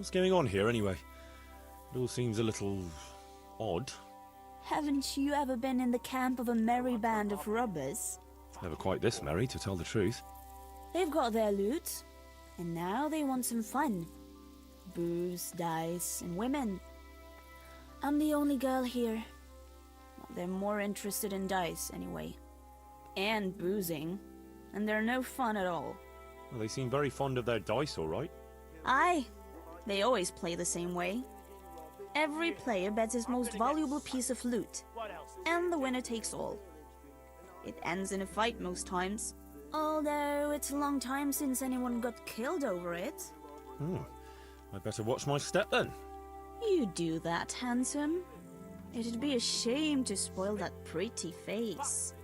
What's going on here, anyway? It all seems a little odd. Haven't you ever been in the camp of a merry band of robbers? Never quite this merry, to tell the truth. They've got their loot, and now they want some fun. Booze, dice, and women. I'm the only girl here. Well, they're more interested in dice, anyway. And boozing. And they're no fun at all. Well, they seem very fond of their dice, all right. Aye. They always play the same way. Every player bets his most valuable piece of loot. And the winner takes all. It ends in a fight most times. Although it's a long time since anyone got killed over it. I better watch my step then. You do that, handsome. It'd be a shame to spoil that pretty face.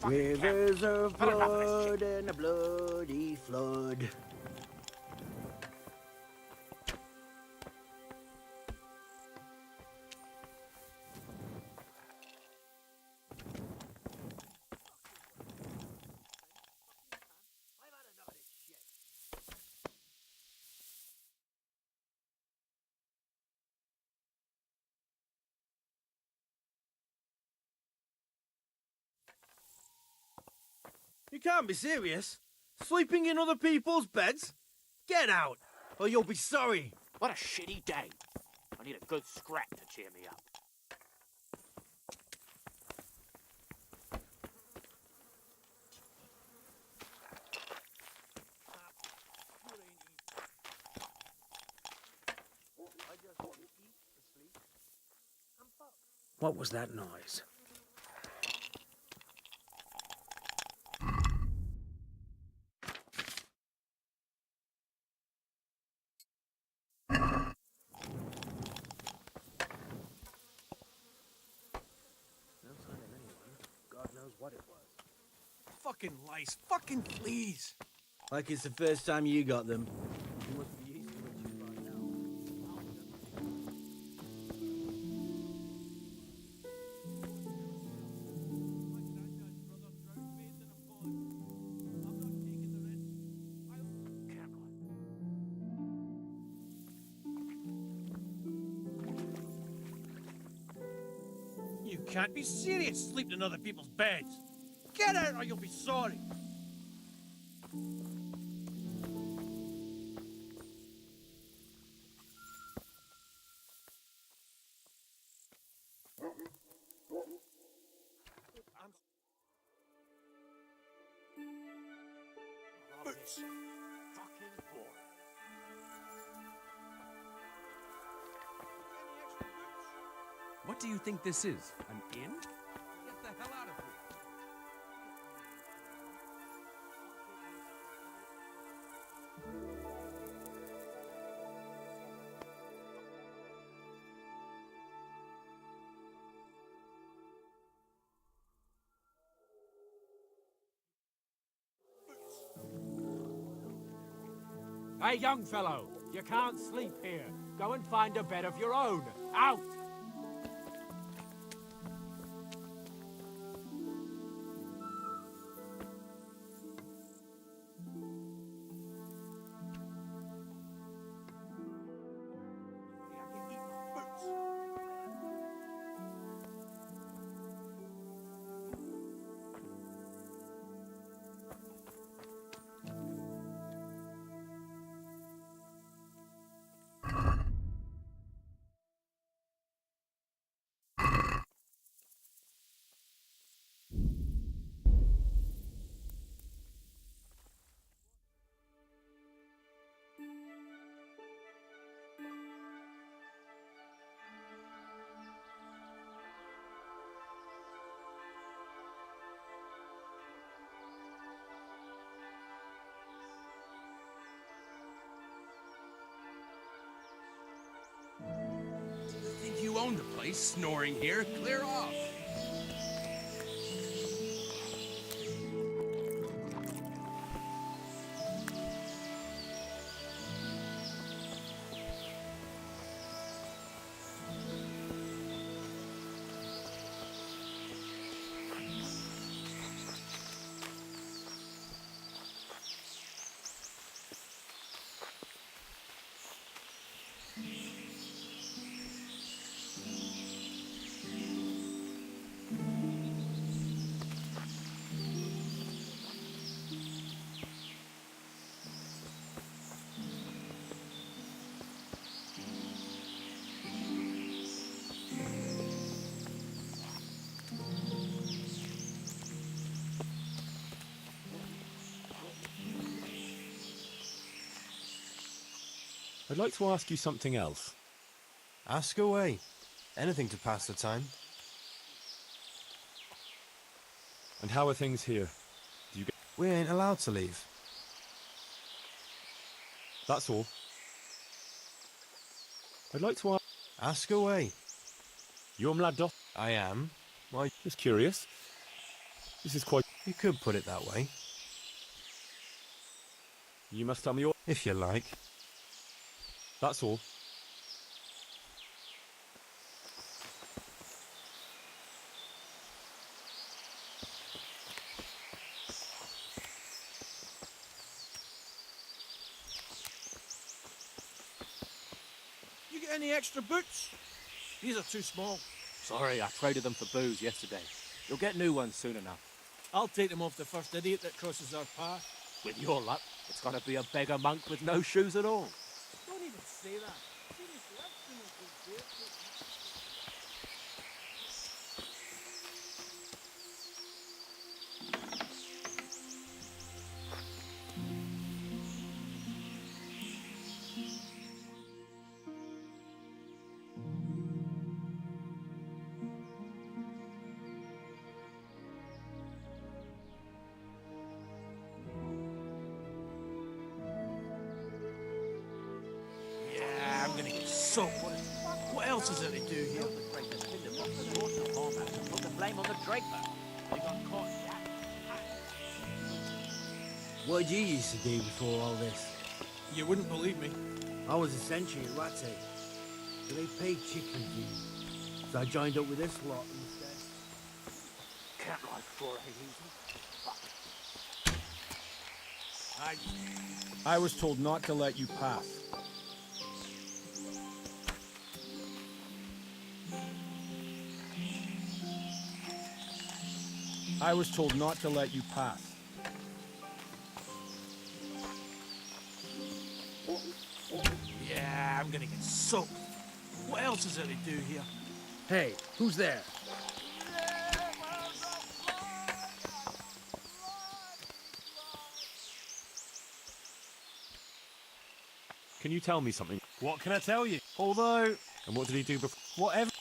Rivers of blood and a bloody flood. You can't be serious. Sleeping in other people's beds? Get out, or you'll be sorry. What a shitty day. I need a good scrap to cheer me up. What was that noise? What it was. Fucking lice, fucking fleas. Like it's the first time you got them. You must be used to it by now. You can't be serious sleeping in other people's beds. Get out or you'll be sorry. Boots. Fucking boring. What do you think this is? An inn? Get the hell out of here. Hey, young fellow, you can't sleep here. Go and find a bed of your own. Out! place snoring here. Clear off. I'd like to ask you something else. Ask away. Anything to pass the time. And how are things here? Do you get... We ain't allowed to leave. That's all. I'd like to ask... Ask away. You're Mladot? I am. Why? Just curious. This is quite... You could put it that way. You must tell me your... If you like. That's all. You get any extra boots? These are too small. Sorry, I traded them for booze yesterday. You'll get new ones soon enough. I'll take them off the first idiot that crosses our path. With your luck, it's gonna be a beggar monk with no shoes at all. Don't even say that. Seriously, I've seen a good beard. Yeah, I'm gonna get soaked. What else is there to do here? The Draper's tinder box and brought the farm out and put the blame on the Draper. They got caught. What did you used to do before all this? You wouldn't believe me. I was a sentry at Latte. So they paid chicken for you. So I joined up with this lot instead. Can't ride 4-8 easy. I was told not to let you pass. I was told not to let you pass. Yeah, I'm gonna get soaked. What else is there to do here? Hey, who's there? Can you tell me something? What can I tell you? Although, And what did he do before? whatever.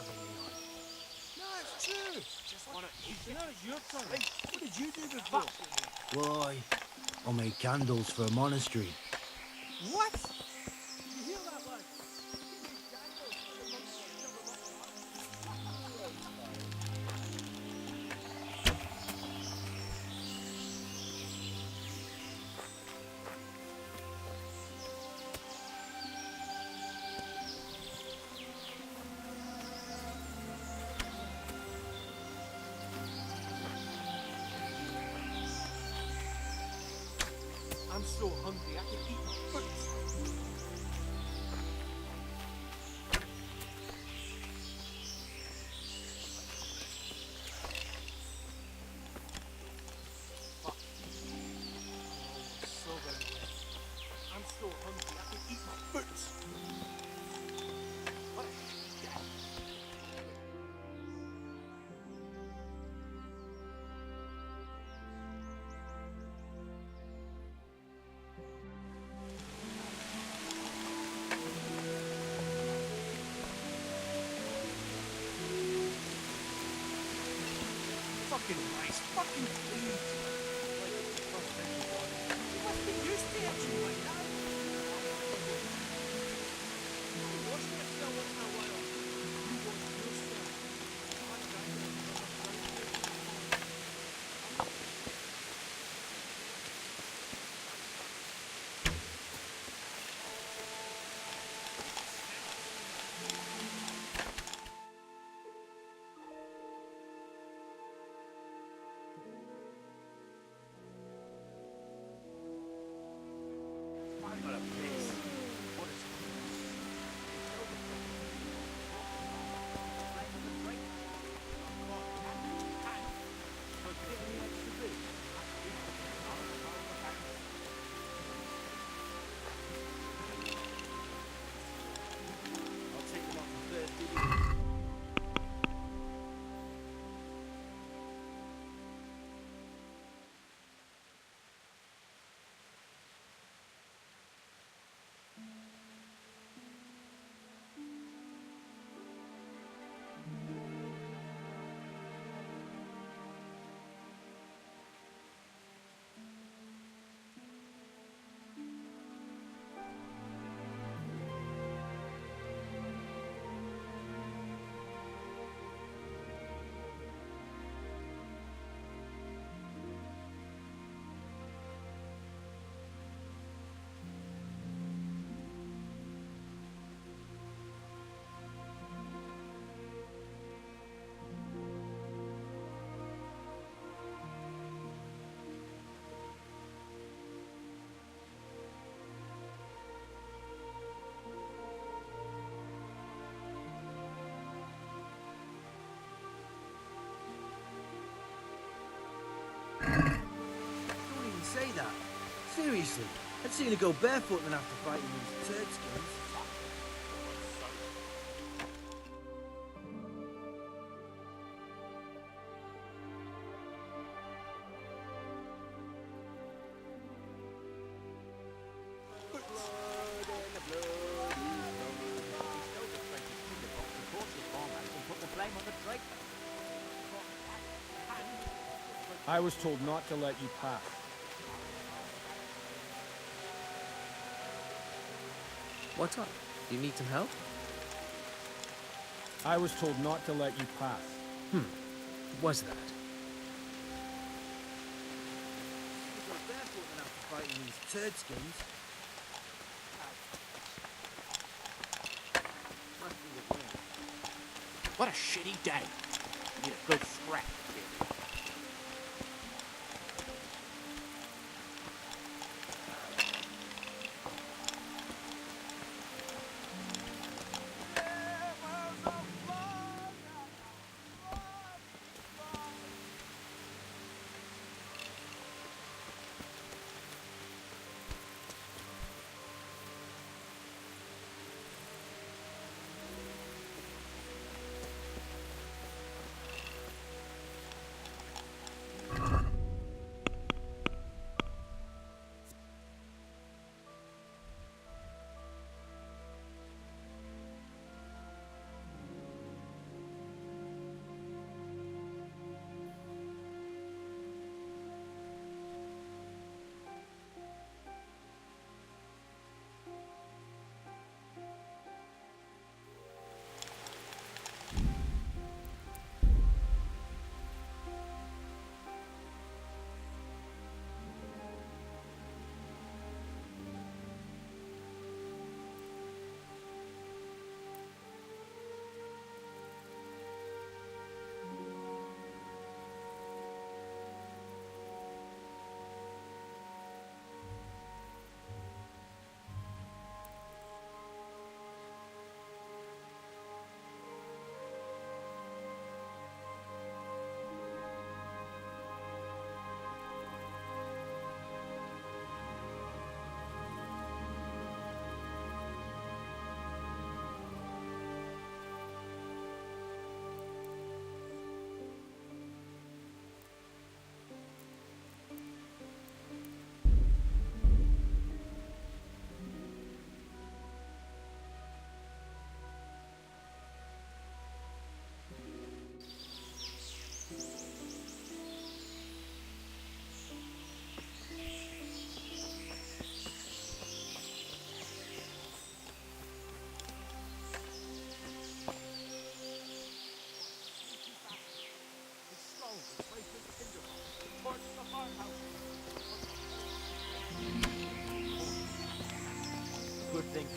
having me on. No, it's true. Just want to eat it. No, it's your turn. What did you do before? Why, I made candles for a monastery. What? You hear that, lad? I'm so hungry, I can eat my foot. Fuck. Oh, so very good. I'm so hungry, I can eat my foot. What a shit. Fucking rice, fucking please. You must be used to it, you right now. I wash myself once in a while. You wash yourself. What a mess. What is I'll take them off the first video. Don't even say that. Seriously, I'd sooner go barefoot than have to fight in these turd skins. I was told not to let you pass. What's up? You need some help? I was told not to let you pass. Was that? Go barefoot than have to fight in these turd skins. Must be the wind. What a shitty day. Need a good scrap, kid.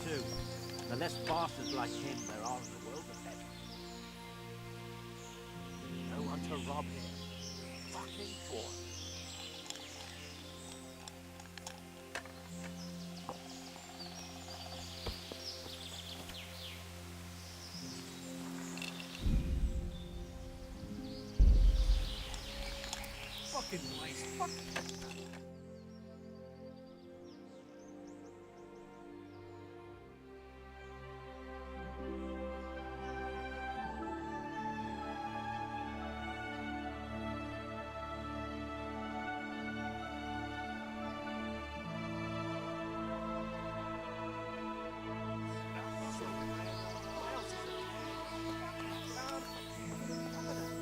too. The less bastards like him there are in the world, the better. No one to rob here. Fucking poor. Fucking place. Fuck.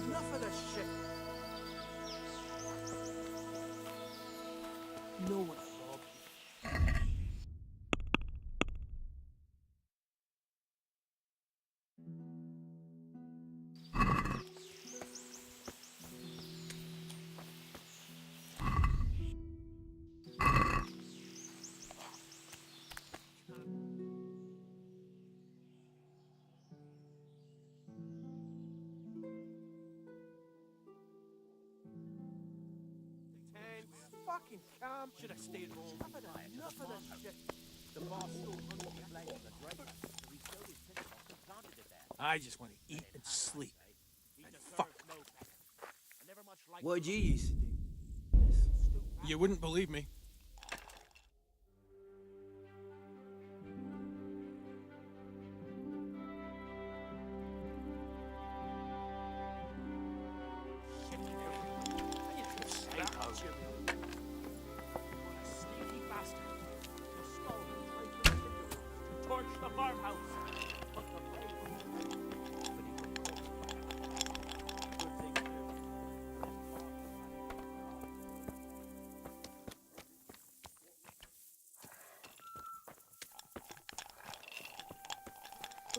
Enough of this shit. No one robbed you. Fucking calm. Should have stayed home. Enough of this shit. The boss stole money to blame on the draper, so he sowed his piss off and planted it there. I just want to eat and sleep. And fuck. What'd you used to do? You wouldn't believe me. Torch the farmhouse.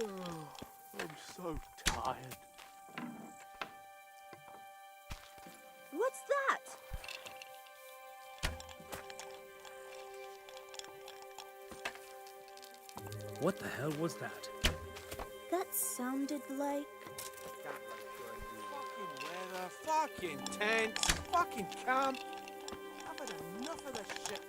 Oh, I'm so tired. What's that? What the hell was that? That sounded like... Fucking weather, fucking tents, fucking camp. I've had enough of this shit.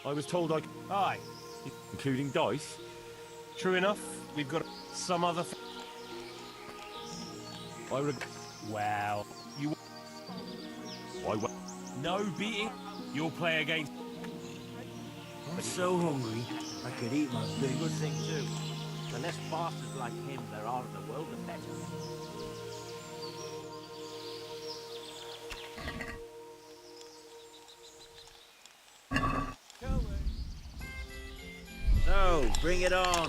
I was told I... Aye. Including dice? True enough. We've got some other... Well, you... No beating. You'll play against... I'm so hungry, I could eat my Good boots. thing too. The less bastards like him there are in the world, the better. So, bring it on.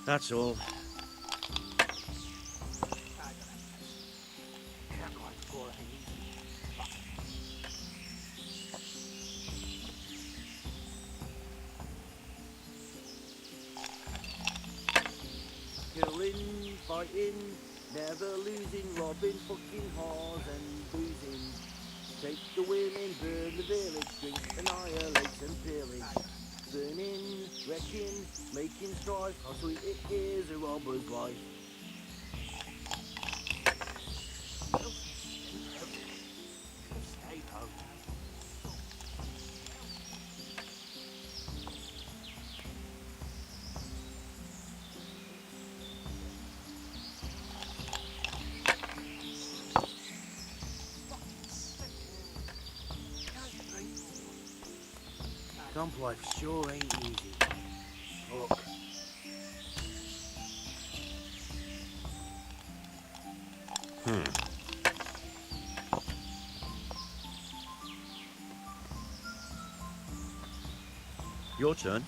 That's all. Killing, fighting, never losing, robbing, fucking whores and boozing. Take the women, burn the village, drink, annihilate and pillage. Burning, wrecking, making strife, how sweet it is a robber's life. Stay home. Camp life sure ain't easy. Look. Your turn.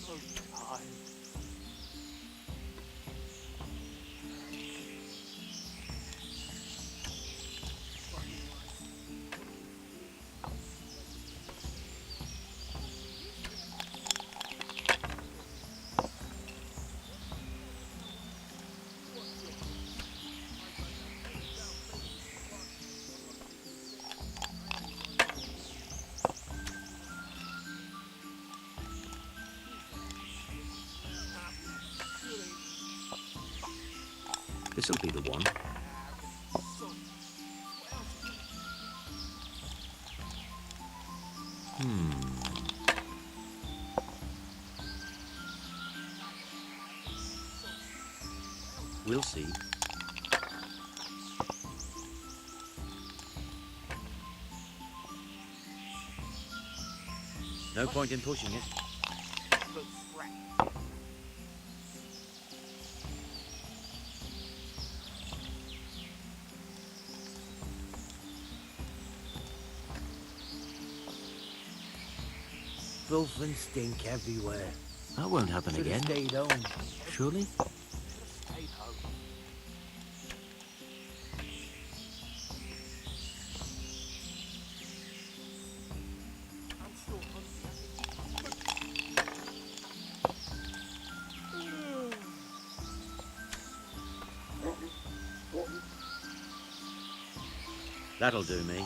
So tired. This'll be the one. We'll see. No point in pushing it. Filth and stink everywhere. That won't happen Should've again. stayed home. Surely? Stay home. I'm still hungry. That'll do me.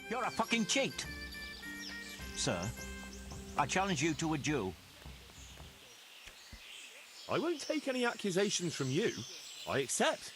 You're a fucking cheat. Sir, I challenge you to a duel. I won't take any accusations from you. I accept.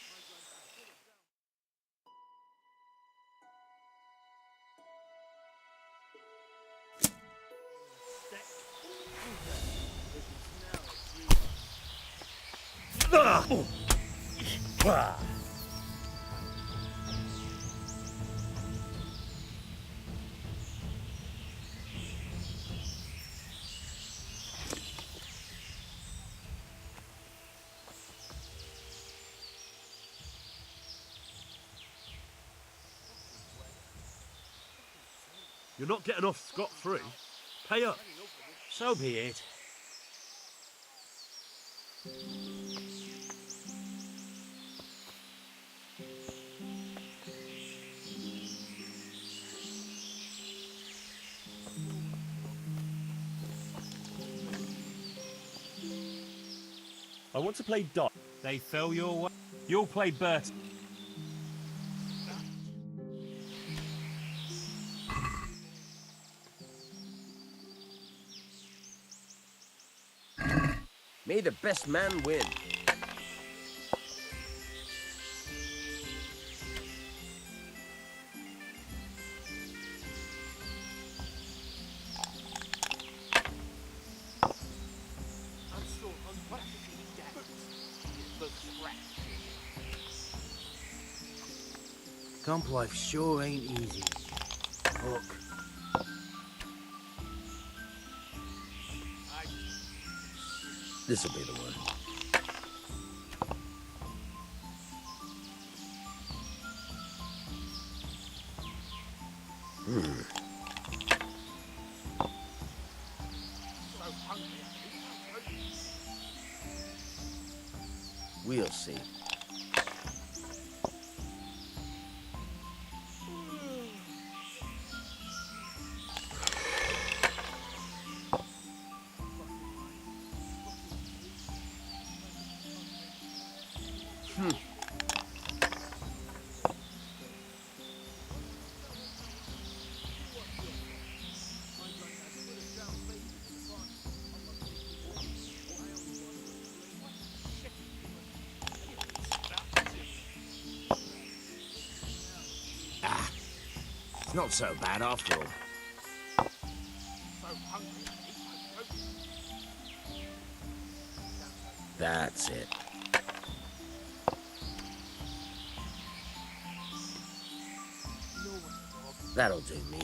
You're not getting off scot-free. Pay up. So be it. I want to play dot. They fell your way. You'll play Bert. May the best man win. I'm still hungry. But scratch. Camp life sure ain't easy. Look. This'll be the one. It's not so bad after all. That's it. That'll do me.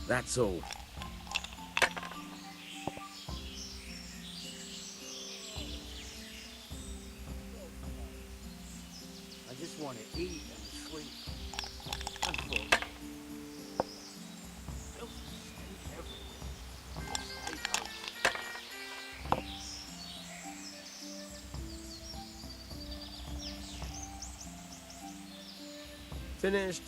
That's all. I just want to eat and sleep. I'm full. Finished.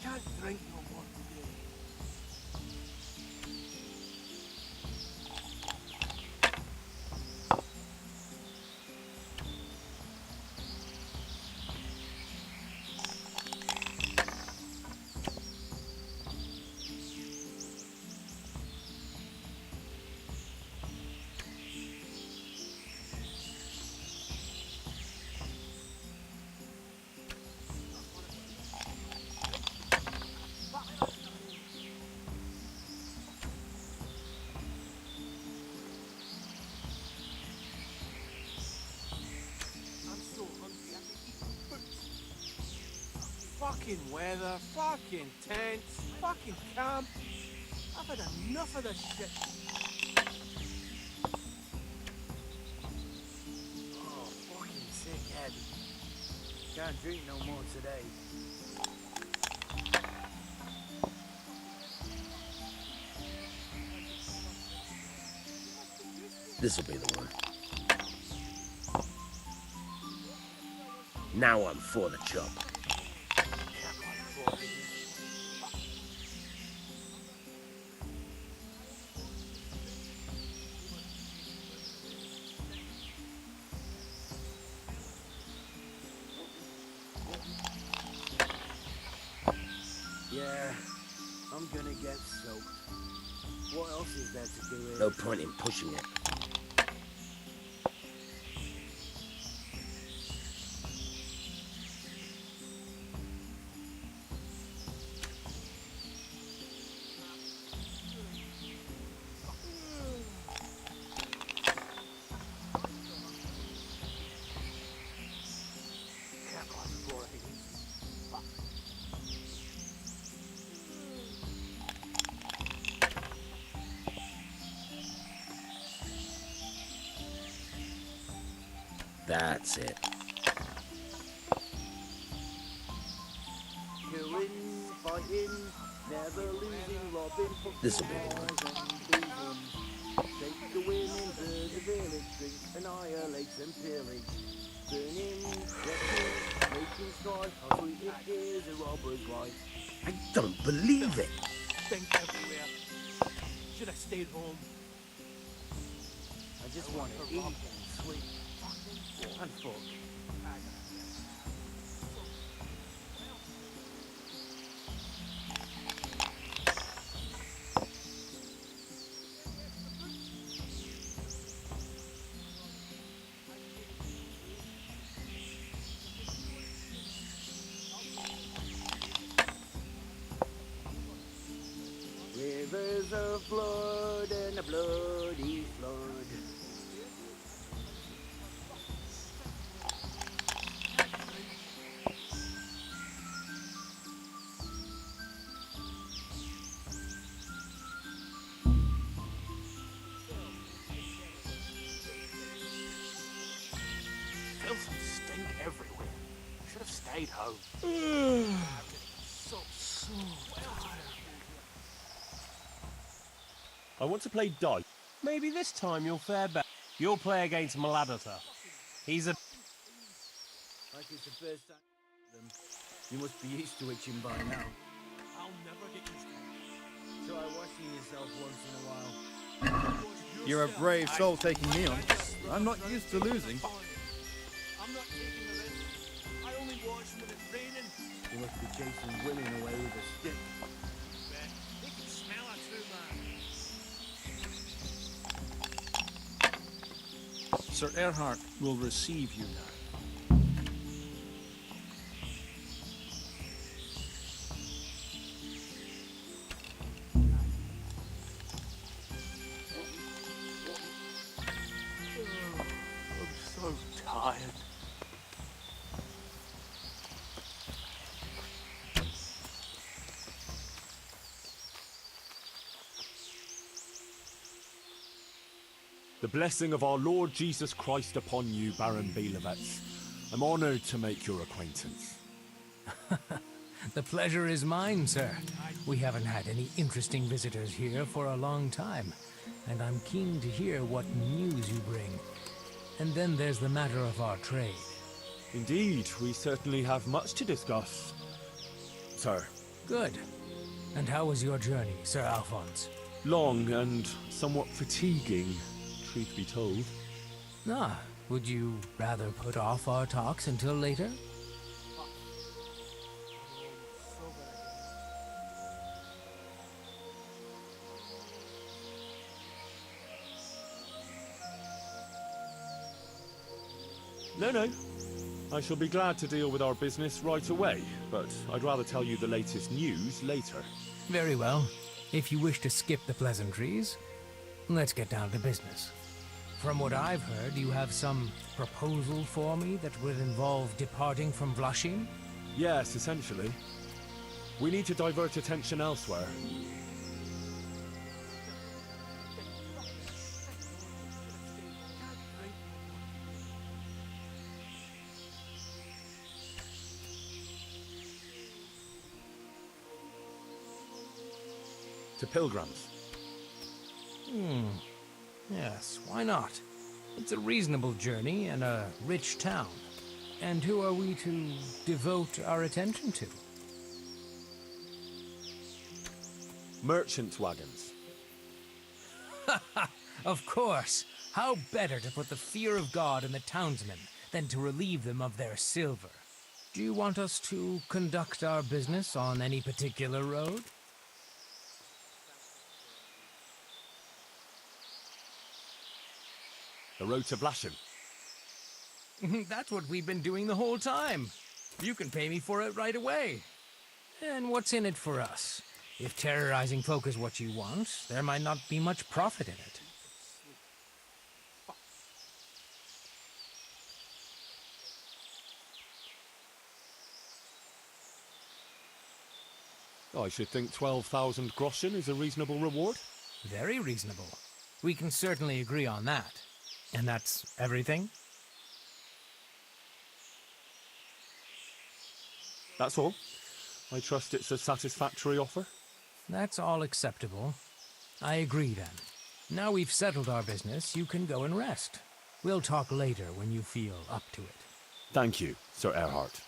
Can't drink no more today. Fucking weather, fucking tents, fucking camp. I've had enough of this shit. Oh, fucking sick head. Can't drink no more today. This'll be the one. Now I'm for the job. Yeah, I'm gonna get soaked. What else is there to do here? No point in pushing it. That's it. Killing, fighting, never losing, robbing, This'll be the one. Take the women to the village, drink, annihilate and pillage. Burning, wrecking, making strife, how sweet it is a robber's life. I don't believe it. Stink everywhere. Should have stayed home. I just want to eat and sleep. And fuck. there's a flood and a bloody flood. Filth and stink everywhere. Should have stayed home. So tired. I want to play dice. Maybe this time you'll fare better. You'll play against Maladata. He's a... Like it's the first time. You must be used to itching by now. I'll never get used to it. Try washing yourself once in a while. You're a brave soul taking me on. I'm not used to losing. I'm not taking the risk. I only wash when it's raining. You must be chasing women away with a stick. They can smell it too, man. Sir Erhard will receive you now. I'm so tired. The blessing of our Lord Jesus Christ upon you, Baron Belevets. I'm honored to make your acquaintance. The pleasure is mine, sir. We haven't had any interesting visitors here for a long time, and I'm keen to hear what news you bring. And then there's the matter of our trade. Indeed, we certainly have much to discuss, sir. Good. And how was your journey, Sir Alphonse? Long and somewhat fatiguing, truth be told. Ah, would you rather put off our talks until later? No. I shall be glad to deal with our business right away, but I'd rather tell you the latest news later. Very well. If you wish to skip the pleasantries, let's get down to business. From what I've heard, you have some proposal for me that would involve departing from Vlashim? Yes, essentially. We need to divert attention elsewhere. To pilgrims. Yes, why not? It's a reasonable journey and a rich town. And who are we to devote our attention to? Merchant wagons. Of course! How better to put the fear of God in the townsmen than to relieve them of their silver? Do you want us to conduct our business on any particular road? The road to Vlashim. That's what we've been doing the whole time. You can pay me for it right away. And what's in it for us? If terrorizing folk is what you want, there might not be much profit in it. I should think 12,000 groschen is a reasonable reward. Very reasonable. We can certainly agree on that. And that's everything? That's all. I trust it's a satisfactory offer. That's all acceptable. I agree then. Now we've settled our business, you can go and rest. We'll talk later when you feel up to it. Thank you, Sir Erhard.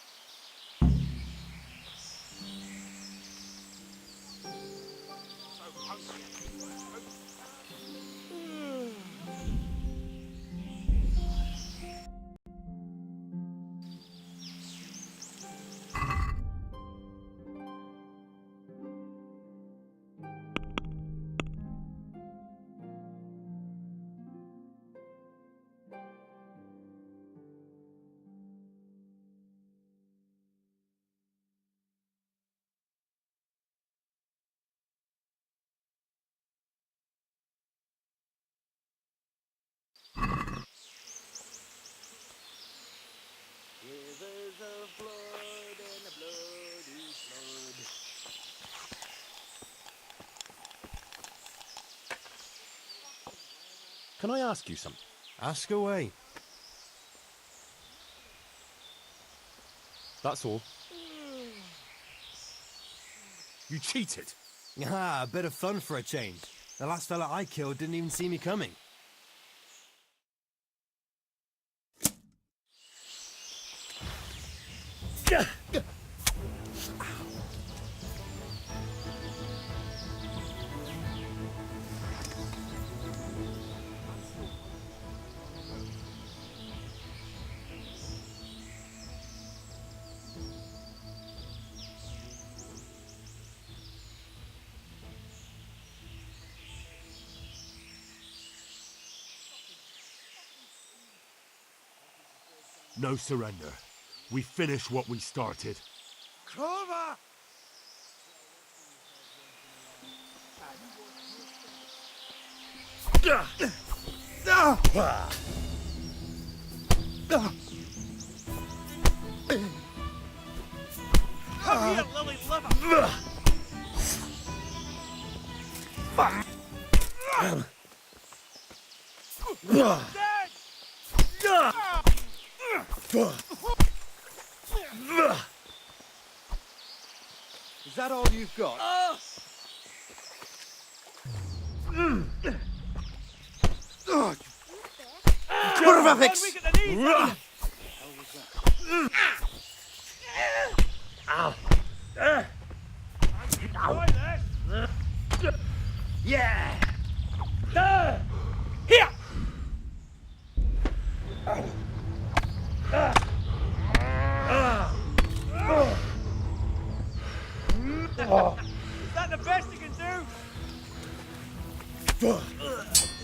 Rivers of blood and a bloody flood. Can I ask you something? Ask away. That's all. You cheated. Ah, a bit of fun for a change. The last fella I killed didn't even see me coming. No surrender. We finish what we started. Clover! Come here, lily liver! Is that all you've got? Kurwa Yeah! Here! Is that the best you can do?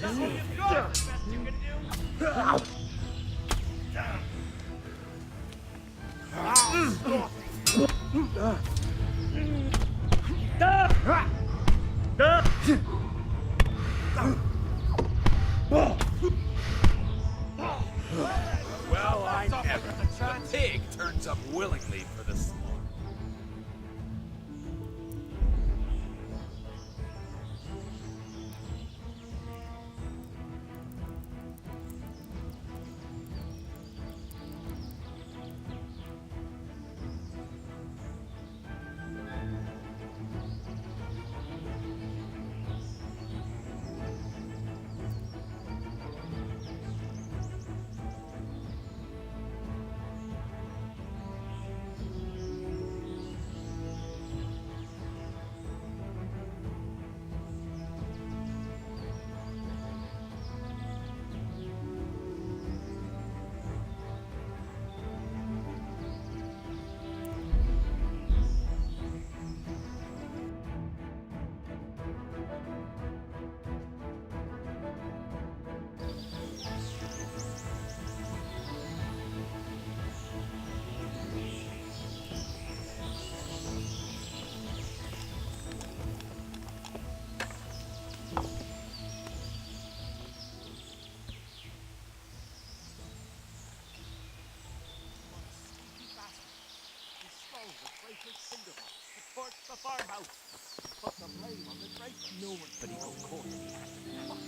That's all you've got? The best you can do? Well, I never. The pig turns up willingly for the slaughter. To torch the farmhouse. Put the blame on the traitor. No one but he got caught.